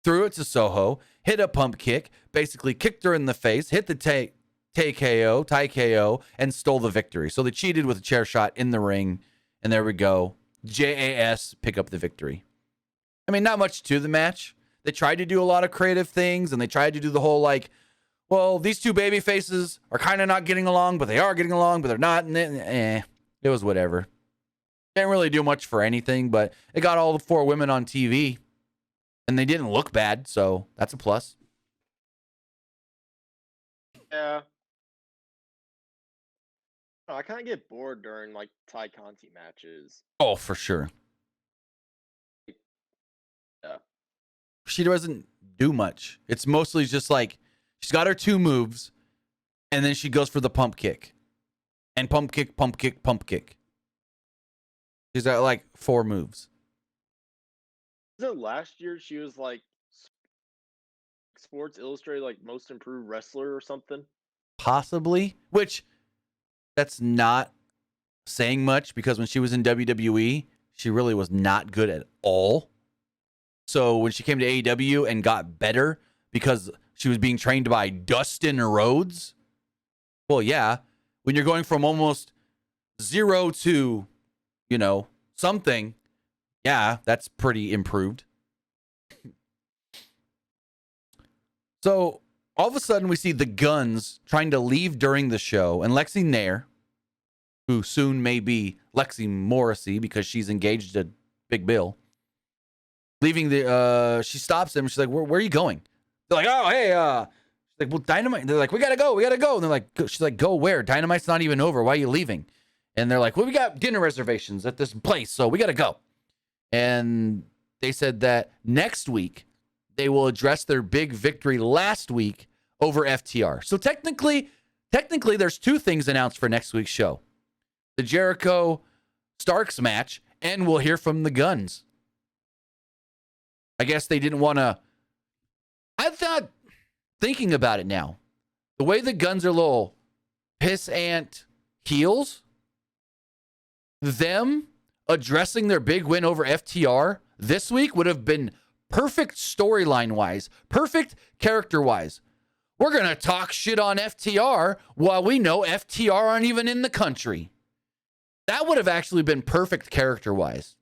Threw it to Soho, hit a pump kick, basically kicked her in the face, hit the tie KO, and stole the victory. So they cheated with a chair shot in the ring, and there we go. JAS pick up the victory. I mean, not much to the match. They tried to do a lot of creative things, and they tried to do the whole, these two baby faces are kind of not getting along, but they are getting along, but they're not. And it was whatever. Didn't really do much for anything, but it got all the four women on TV, and they didn't look bad, so that's a plus. Yeah. I kind of get bored during Ty Conti matches. Oh, for sure. Yeah. She doesn't do much. It's mostly just she's got her 2 moves, and then she goes for the pump kick. And pump kick, pump kick, pump kick. She's got 4 moves. Was it last year she was Sports Illustrated most improved wrestler or something? Possibly, which that's not saying much because when she was in WWE, she really was not good at all. So when she came to AEW and got better because she was being trained by Dustin Rhodes, well, yeah, when you're going from almost 0 to, something, yeah, that's pretty improved. So all of a sudden we see the Guns trying to leave during the show, and Lexi Nair, who soon may be Lexi Morrissey because she's engaged to Big Bill, leaving she stops them. She's like, where are you going? They're like, oh, hey, she's like, well, Dynamite. They're like, we gotta go. And they're like, she's like, go where? Dynamite's not even over. Why are you leaving? And they're like, well, we got dinner reservations at this place, so we gotta go. And they said that next week they will address their big victory last week over FTR. So technically, there's 2 things announced for next week's show: the Jericho Starks match, and we'll hear from the Guns. I guess they didn't want to. I thought, thinking about it now, the way the Guns are little pissant heels, them addressing their big win over FTR this week would have been perfect storyline-wise, perfect character-wise. We're going to talk shit on FTR while we know FTR aren't even in the country. That would have actually been perfect character-wise.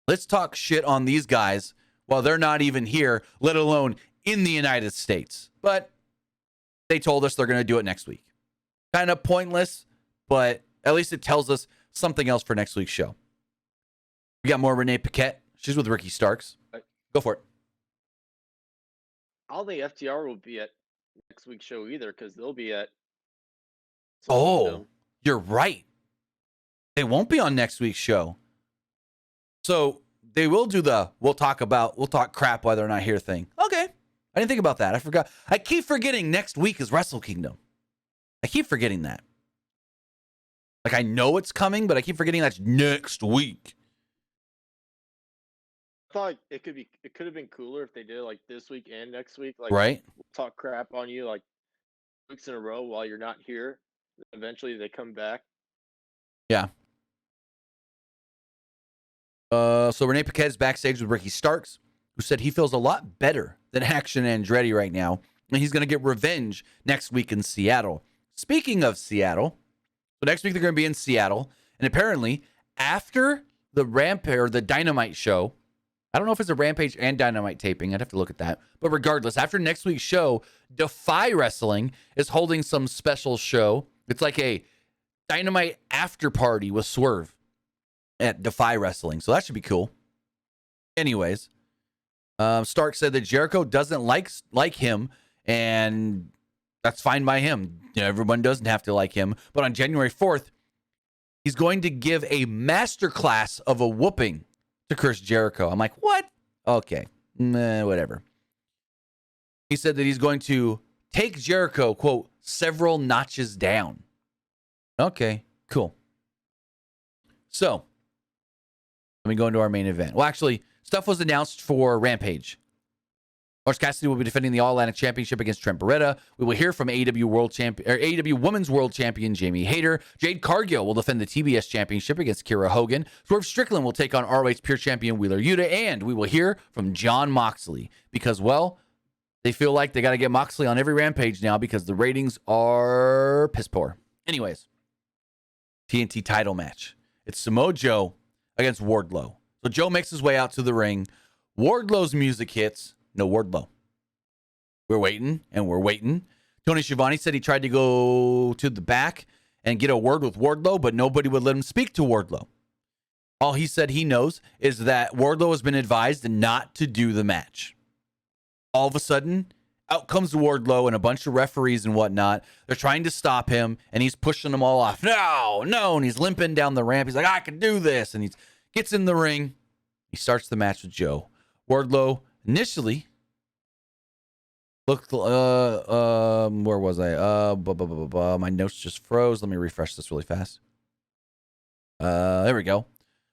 Let's talk shit on these guys while they're not even here, let alone in the United States. But they told us they're going to do it next week. Kind of pointless, but at least it tells us something else for next week's show. We got more Renee Paquette. She's with Ricky Starks. Go for it. I don't think FTR will be at next week's show either because they'll be at. Oh, you're right. They won't be on next week's show. So they will do we'll talk crap while they're not here thing. Okay. I didn't think about that. I forgot. I keep forgetting next week is Wrestle Kingdom. I keep forgetting that. I know it's coming, but I keep forgetting that's next week. I thought it could have been cooler if they did it this week and next week. Right? We'll talk crap on you weeks in a row while you're not here. Eventually they come back. Yeah. So Renee Paquette's backstage with Ricky Starks, who said he feels a lot better than Action Andretti right now, and he's going to get revenge next week in Seattle. Speaking of Seattle, so next week they're going to be in Seattle, and apparently after the Rampage or the Dynamite show, I don't know if it's a Rampage and Dynamite taping. I'd have to look at that. But regardless, after next week's show, Defy Wrestling is holding some special show. It's like a Dynamite after party with Swerve at Defy Wrestling. So that should be cool. Anyways, Stark said that Jericho doesn't like him, and that's fine by him. You know, everyone doesn't have to like him. But on January 4th, he's going to give a masterclass of a whooping to Chris Jericho. I'm like, what? Okay, whatever. He said that he's going to take Jericho, quote, several notches down. Okay, cool. So, let me go into our main event. Well, actually, stuff was announced for Rampage. Orange Cassidy will be defending the All-Atlantic Championship against Trent Beretta. We will hear from AEW Women's World Champion Jamie Hayter. Jade Cargill will defend the TBS Championship against Kira Hogan. Swerve Strickland will take on ROH Pure Champion Wheeler Yuta. And we will hear from Jon Moxley because, well, they feel like they got to get Moxley on every Rampage now because the ratings are piss poor. Anyways, TNT title match. It's Samoa Joe against Wardlow. So Joe makes his way out to the ring. Wardlow's music hits. No Wardlow. We're waiting, and we're waiting. Tony Schiavone said he tried to go to the back and get a word with Wardlow, but nobody would let him speak to Wardlow. All he said he knows is that Wardlow has been advised not to do the match. All of a sudden, out comes Wardlow and a bunch of referees and whatnot. They're trying to stop him, and he's pushing them all off. No, and he's limping down the ramp. He's like, I can do this, and he gets in the ring. He starts the match with Joe. Wardlow initially looked, where was I? My notes just froze. Let me refresh this really fast. There we go.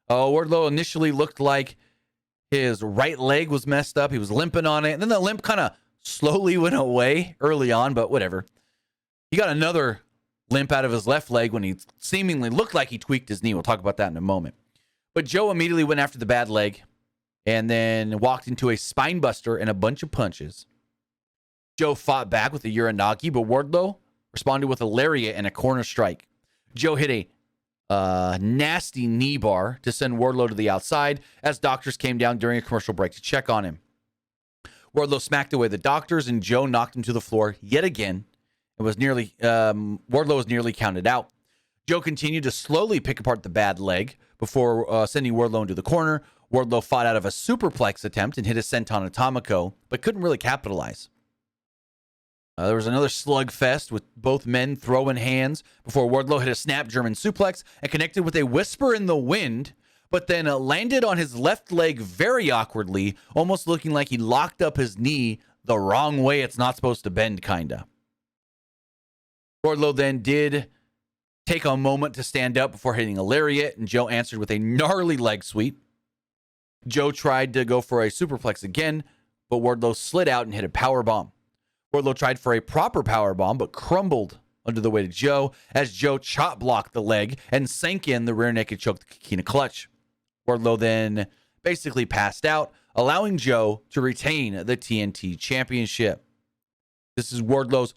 Wardlow initially looked like his right leg was messed up. He was limping on it. And then the limp kind of slowly went away early on, but whatever. He got another limp out of his left leg when he seemingly looked like he tweaked his knee. We'll talk about that in a moment. But Joe immediately went after the bad leg and then walked into a spine buster and a bunch of punches. Joe fought back with a Uranagi, but Wardlow responded with a lariat and a corner strike. Joe hit a nasty knee bar to send Wardlow to the outside as doctors came down during a commercial break to check on him. Wardlow smacked away the doctors, and Joe knocked him to the floor yet again. Wardlow was nearly counted out. Joe continued to slowly pick apart the bad leg before sending Wardlow into the corner. Wardlow fought out of a superplex attempt and hit a senton atomico, but couldn't really capitalize. There was another slugfest with both men throwing hands before Wardlow hit a snap German suplex and connected with a whisper in the wind, but then landed on his left leg very awkwardly, almost looking like he locked up his knee the wrong way it's not supposed to bend, kinda. Wardlow then did take a moment to stand up before hitting a lariat, and Joe answered with a gnarly leg sweep. Joe tried to go for a superplex again, but Wardlow slid out and hit a power bomb. Wardlow tried for a proper power bomb, but crumbled under the weight of Joe as Joe chop blocked the leg and sank in the rear naked choke Kikina clutch. Wardlow then basically passed out, allowing Joe to retain the TNT Championship. This is Wardlow's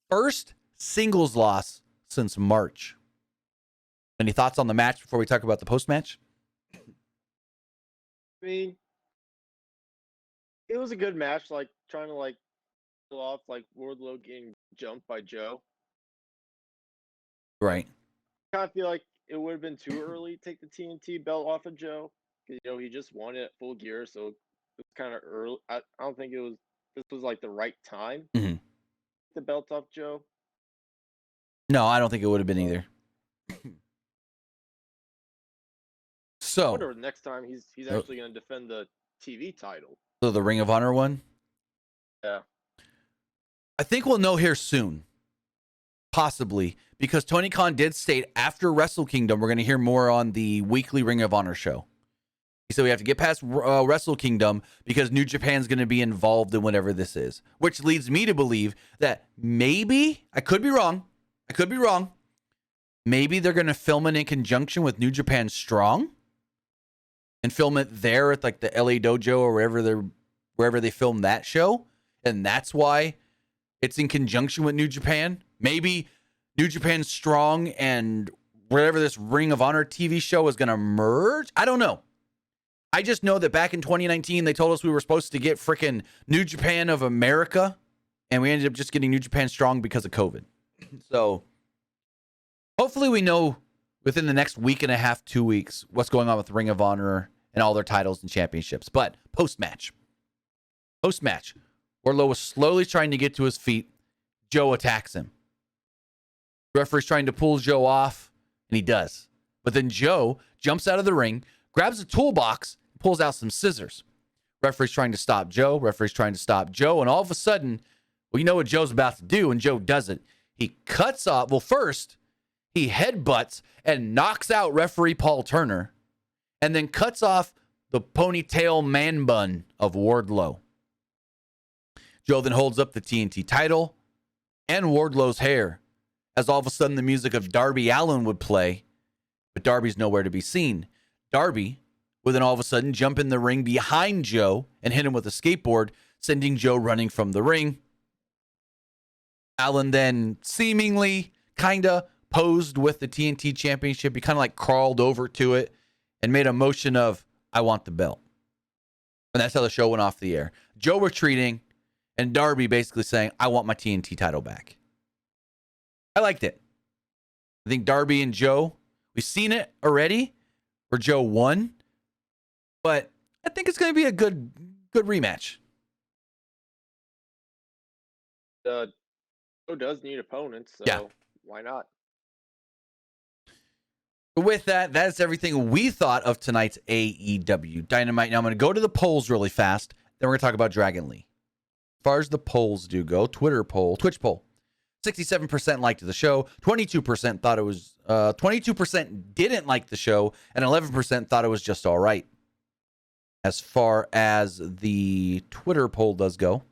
first singles loss since March. Any thoughts on the match before we talk about the post-match? I mean, it was a good match, trying to pull off Wardlow getting jumped by Joe. Right. I kind of feel like it would have been too early to take the TNT belt off of Joe. Because, he just won it at Full Gear, so it was kind of early. I don't think this was the right time to take the belt off Joe. No, I don't think it would have been either. So, I wonder next time he's actually going to defend the TV title. So the Ring of Honor one? Yeah. I think we'll know here soon. Possibly. Because Tony Khan did state after Wrestle Kingdom, we're going to hear more on the weekly Ring of Honor show. He said we have to get past Wrestle Kingdom because New Japan's going to be involved in whatever this is. Which leads me to believe that maybe, I could be wrong. Maybe they're going to film it in conjunction with New Japan Strong. and film it there at like the LA Dojo or wherever they film that show. And that's why it's in conjunction with New Japan. Maybe New Japan Strong and wherever this Ring of Honor TV show is going to merge. I don't know. I just know that back in 2019, they told us we were supposed to get freaking New Japan of America, and we ended up just getting New Japan Strong because of COVID. So hopefully we know within the next week and a half, 2 weeks, what's going on with Ring of Honor and all their titles and championships. But post-match, Wardlow was slowly trying to get to his feet. Joe attacks him. Referee's trying to pull Joe off, and he does. But then Joe jumps out of the ring, grabs a toolbox, and pulls out some scissors. Referee's trying to stop Joe. And all of a sudden, well, you know what Joe's about to do, and Joe does it. He cuts off. Well, first, he headbutts and knocks out referee Paul Turner, and then cuts off the ponytail man bun of Wardlow. Joe then holds up the TNT title and Wardlow's hair, as all of a sudden the music of Darby Allin would play, but Darby's nowhere to be seen. Darby would then all of a sudden jump in the ring behind Joe and hit him with a skateboard, sending Joe running from the ring. Allin then seemingly kind of posed with the TNT championship. He kind of like crawled over to it and made a motion of, I want the belt. And that's how the show went off the air. Joe retreating and Darby basically saying, I want my TNT title back. I liked it. I think Darby and Joe, we've seen it already where Joe won, but I think it's going to be a good rematch. Joe does need opponents, so why not? With that's everything we thought of tonight's AEW Dynamite. Now I'm going to go to the polls really fast. Then we're going to talk about Dragon Lee. As far as the polls do go, Twitch poll. 67% liked the show. 22% thought it was. 22% didn't like the show, and 11% thought it was just all right. As far as the Twitter poll does go,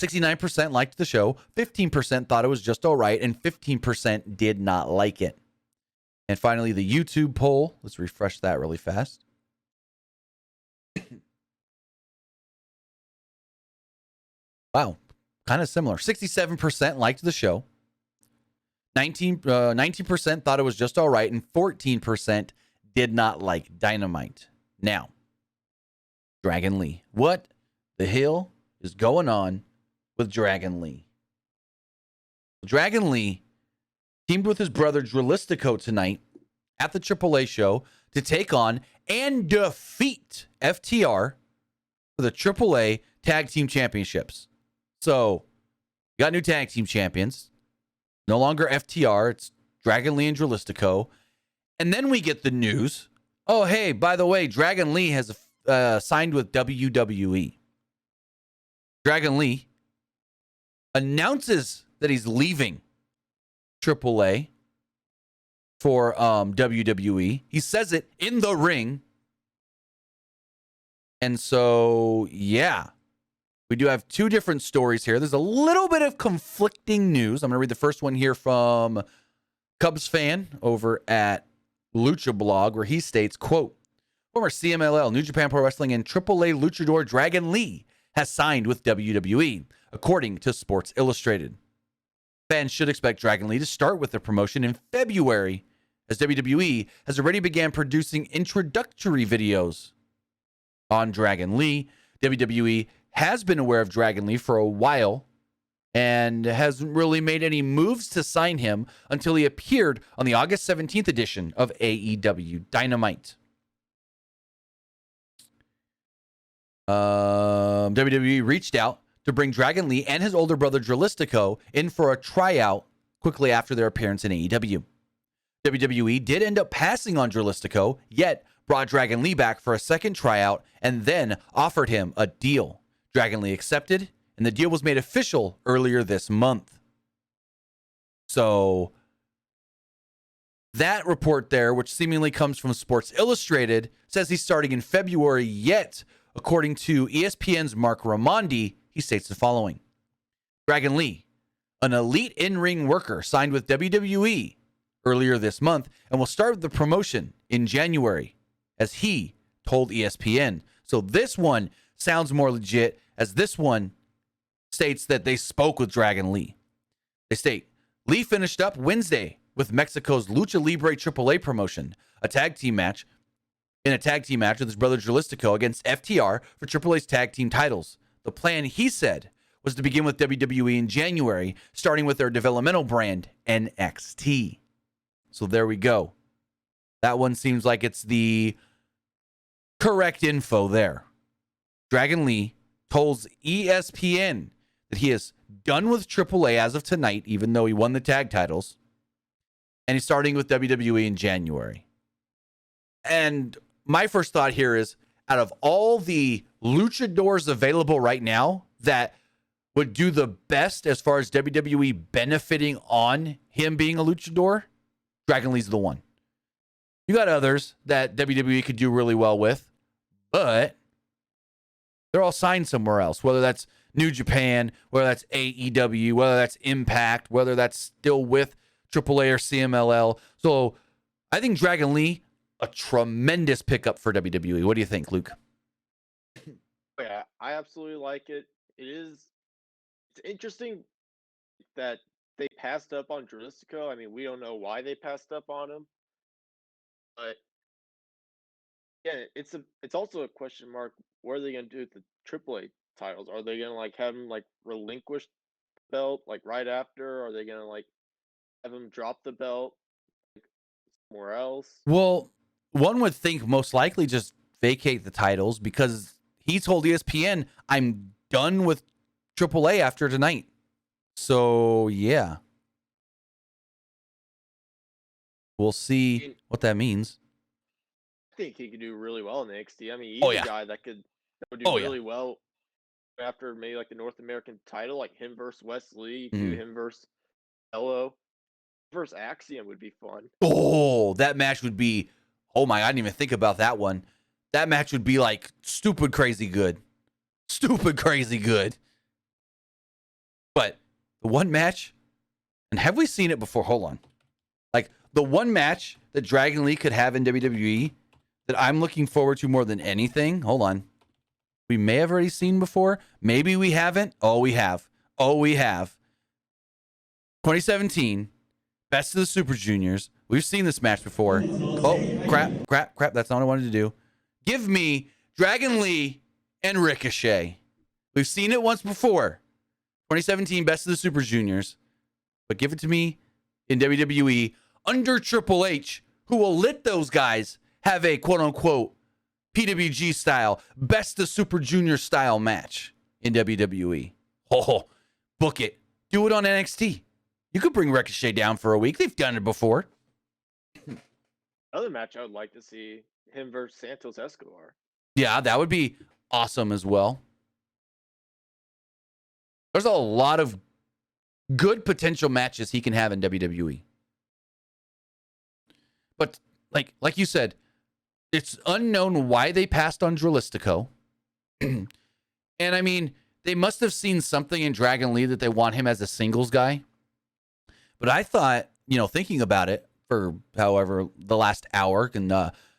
69% liked the show. 15% thought it was just all right, and 15% did not like it. And finally, the YouTube poll. Let's refresh that really fast. Wow, kind of similar. 67% liked the show. 19% thought it was just all right, and 14% did not like Dynamite. Now, Dragon Lee. What the hell is going on with Dragon Lee? Dragon Lee teamed with his brother Drilistico tonight at the AAA show to take on and defeat FTR for the AAA Tag Team Championships. So, you got new tag team champions. No longer FTR. It's Dragon Lee and Drilistico. And then we get the news. Oh, hey, by the way, Dragon Lee has signed with WWE. Dragon Lee announces that he's leaving AAA for WWE. He says it in the ring. And so, yeah. We do have two different stories here. There's a little bit of conflicting news. I'm going to read the first one here from Cubs fan over at Lucha Blog, where he states, quote, former CMLL, New Japan Pro Wrestling, and AAA luchador Dragon Lee has signed with WWE, according to Sports Illustrated. Fans should expect Dragon Lee to start with the promotion in February, as WWE has already began producing introductory videos on Dragon Lee. WWE has been aware of Dragon Lee for a while and hasn't really made any moves to sign him until he appeared on the August 17th edition of AEW Dynamite. WWE reached out to bring Dragon Lee and his older brother Drilistico in for a tryout quickly after their appearance in AEW. WWE did end up passing on Drilistico, yet brought Dragon Lee back for a second tryout and then offered him a deal. Dragon Lee accepted, and the deal was made official earlier this month. So that report there, which seemingly comes from Sports Illustrated, says he's starting in February, yet, according to ESPN's Mark Raimondi, he states the following. Dragon Lee, an elite in-ring worker, signed with WWE earlier this month and will start the promotion in January. as he told ESPN. So this one sounds more legit, as this one states that they spoke with Dragon Lee. They state, Lee finished up Wednesday with Mexico's Lucha Libre AAA promotion, a tag team match with his brother Jalistico against FTR for AAA's tag team titles. The plan, he said, was to begin with WWE in January, starting with their developmental brand, NXT. So there we go. That one seems like it's the correct info there. Dragon Lee told ESPN that he is done with AAA as of tonight, even though he won the tag titles, and he's starting with WWE in January. And my first thought here is, out of all the luchadors available right now that would do the best as far as WWE benefiting on him being a luchador, Dragon Lee's the one. You got others that WWE could do really well with, but they're all signed somewhere else, whether that's New Japan, whether that's AEW, whether that's Impact, whether that's still with AAA or CMLL. So I think Dragon Lee, a tremendous pickup for WWE. What do you think, Luke? Yeah, I absolutely like it. It's interesting that they passed up on Jalisco. I mean, we don't know why they passed up on him, but yeah, it's also a question mark. What are they going to do with the AAA titles? Are they going to have him relinquish the belt right after? Are they going to have him drop the belt somewhere else? Well, one would think most likely just vacate the titles, because he told ESPN, I'm done with AAA after tonight. So, yeah. We'll see what that means. I think he could do really well in NXT. I mean, he's a guy that would do really well after maybe the North American title, like him versus Wesley. You could do him versus Hello. Versus Axiom would be fun. Oh, that match would be, oh my, I didn't even think about that one. That match would be stupid crazy good. Stupid crazy good. But the one match, and have we seen it before? Hold on. The one match that Dragon Lee could have in WWE that I'm looking forward to more than anything. Hold on. We may have already seen before. Maybe we haven't. Oh, we have. 2017, Best of the Super Juniors. We've seen this match before. Oh, crap. That's not what I wanted to do. Give me Dragon Lee and Ricochet. We've seen it once before. 2017, Best of the Super Juniors. But give it to me in WWE under Triple H, who will let those guys have a quote-unquote PWG style, Best of Super Junior style match in WWE. Oh, book it. Do it on NXT. You could bring Ricochet down for a week. They've done it before. Another match I would like to see, him versus Santos Escobar. Yeah, that would be awesome as well. There's a lot of good potential matches he can have in WWE. But like you said, it's unknown why they passed on Jalistico. And I mean, they must have seen something in Dragon Lee that they want him as a singles guy. But I thought, thinking about it for however the last hour, and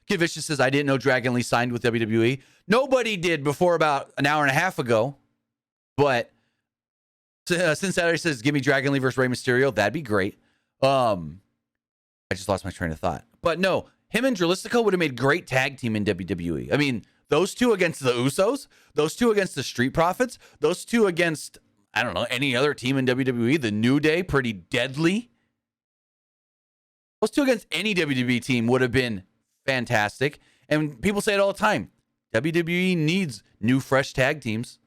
Kid Vicious says, I didn't know Dragon Lee signed with WWE. Nobody did before about an hour and a half ago. But since Saturday says, give me Dragon Lee versus Rey Mysterio, that'd be great. I just lost my train of thought. But no, him and Jalistico would have made great tag team in WWE. I mean, those two against the Usos, those two against the Street Profits, those two against, I don't know, any other team in WWE, the New Day, pretty deadly. Those two against any WWE team would have been fantastic. And people say it all the time. WWE needs new, fresh tag teams.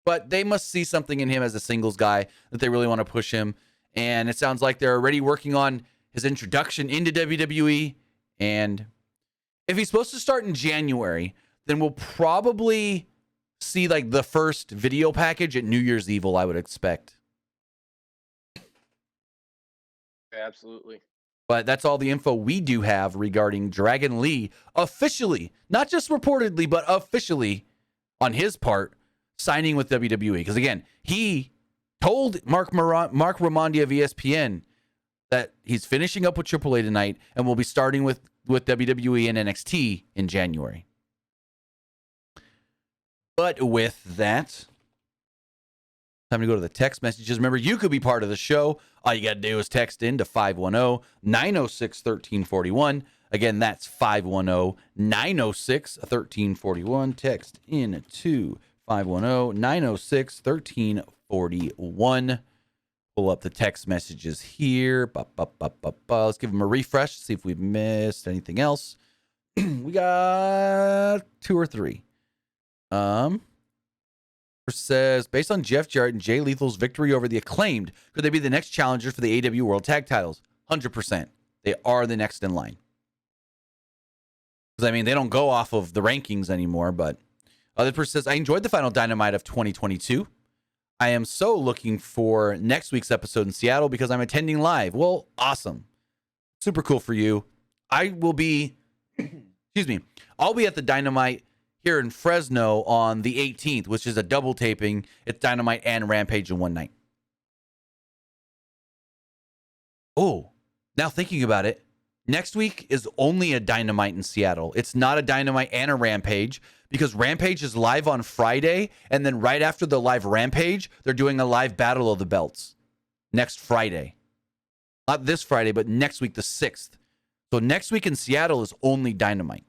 But they must see something in him as a singles guy that they really want to push him. And it sounds like they're already working on his introduction into WWE. And if he's supposed to start in January, then we'll probably see the first video package at New Year's Evil, I would expect. Absolutely. But that's all the info we do have regarding Dragon Lee officially, not just reportedly, but officially on his part, signing with WWE. Because again, he told Mark Raimondi of ESPN that he's finishing up with AAA tonight and will be starting with with WWE and NXT in January. But with that, time to go to the text messages. Remember, you could be part of the show. All you got to do is text in to 510-906-1341. Again, that's 510-906-1341. Text in to 510-906-1341. Pull up the text messages here. Let's give them a refresh, see if we've missed anything else. We got 2 or 3. Says, based on Jeff Jarrett and Jay Lethal's victory over the Acclaimed, could they be the next challengers for the AEW World Tag Titles? 100%. They are the next in line. Because, I mean, they don't go off of the rankings anymore, but other person says, I enjoyed the final Dynamite of 2022. I am so looking for next week's episode in Seattle because I'm attending live. Well, awesome. Super cool for you. I will be, I'll be at the Dynamite here in Fresno on the 18th, which is a double taping. It's Dynamite and Rampage in one night. Oh, now thinking about it, next week is only a Dynamite in Seattle. It's not a Dynamite and a Rampage because Rampage is live on Friday, and then right after the live Rampage, they're doing a live Battle of the Belts next Friday. Not this Friday, but next week, the 6th. So next week in Seattle is only Dynamite.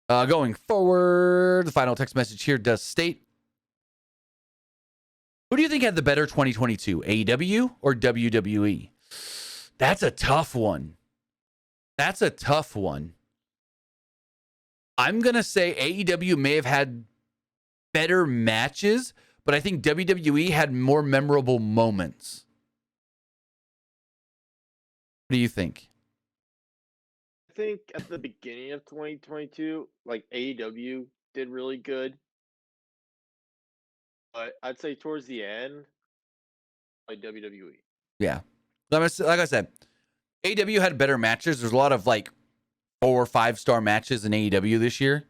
Going forward, the final text message here does state, who do you think had the better 2022, AEW or WWE? That's a tough one. I'm going to say AEW may have had better matches, but I think WWE had more memorable moments. What do you think? I think at the beginning of 2022, like AEW did really good. But I'd say towards the end, like WWE. Yeah. Like I said, AEW had better matches. There's a lot of like 4 or 5-star matches in AEW this year.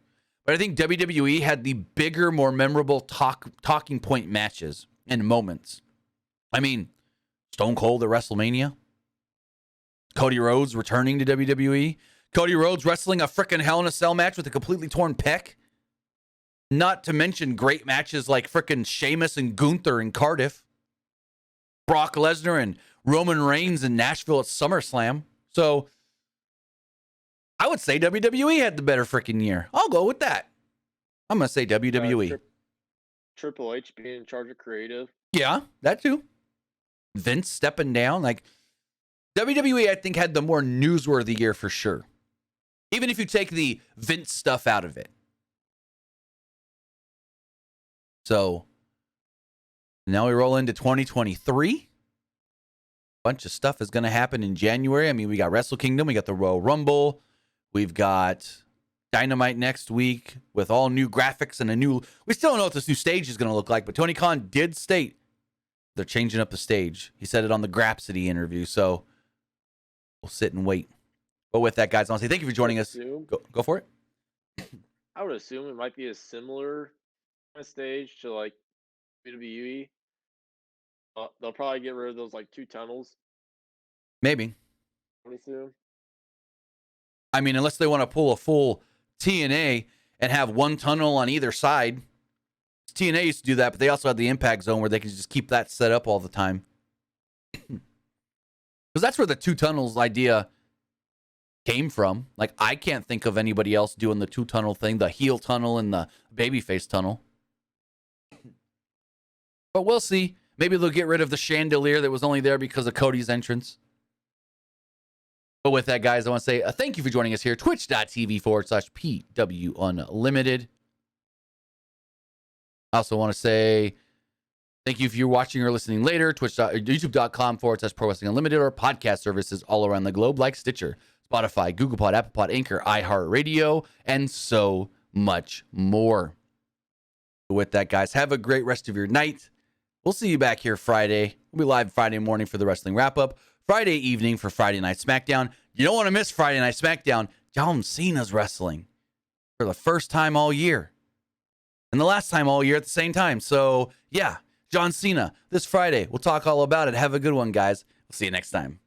But I think WWE had the bigger, more memorable talking point matches and moments. I mean, Stone Cold at WrestleMania. Cody Rhodes returning to WWE. Cody Rhodes wrestling a freaking Hell in a Cell match with a completely torn pec. Not to mention great matches like freaking Sheamus and Gunther in Cardiff. Brock Lesnar and Roman Reigns in Nashville at SummerSlam. So I would say WWE had the better freaking year. I'll go with that. I'm going to say WWE. Triple H being in charge of creative. Yeah, that too. Vince stepping down. Like WWE, I think, had the more newsworthy year for sure. Even if you take the Vince stuff out of it. So now we roll into 2023. Bunch of stuff is going to happen in January. I mean, we got Wrestle Kingdom. We got the Royal Rumble. We've got Dynamite next week with all new graphics and a new... We still don't know what this new stage is going to look like, but Tony Khan did state they're changing up the stage. He said it on the Grapsody interview, so we'll sit and wait. But with that, guys, I want to say thank you for joining us. Go for it. I would assume it might be a similar stage to like WWE. They'll probably get rid of those like 2 tunnels. Maybe. Pretty soon. I mean, unless they want to pull a full TNA and have 1 tunnel on either side. TNA used to do that, but they also had the Impact Zone where they could just keep that set up all the time. Because that's where the 2 tunnels idea came from. Like, I can't think of anybody else doing the 2 tunnel thing, the heel tunnel and the babyface tunnel. But we'll see. Maybe they'll get rid of the chandelier that was only there because of Cody's entrance. But with that, guys, I want to say thank you for joining us here. Twitch.tv/PW Unlimited. I also want to say thank you if you're watching or listening later. YouTube.com/Pro Wrestling Unlimited or podcast services all around the globe like Stitcher, Spotify, Google Pod, Apple Pod, Anchor, iHeartRadio, and so much more. With that, guys, have a great rest of your night. We'll see you back here Friday. We'll be live Friday morning for the wrestling wrap-up. Friday evening for Friday Night SmackDown. You don't want to miss Friday Night SmackDown. John Cena's wrestling for the first time all year. And the last time all year at the same time. So, yeah, John Cena this Friday. We'll talk all about it. Have a good one, guys. We'll see you next time.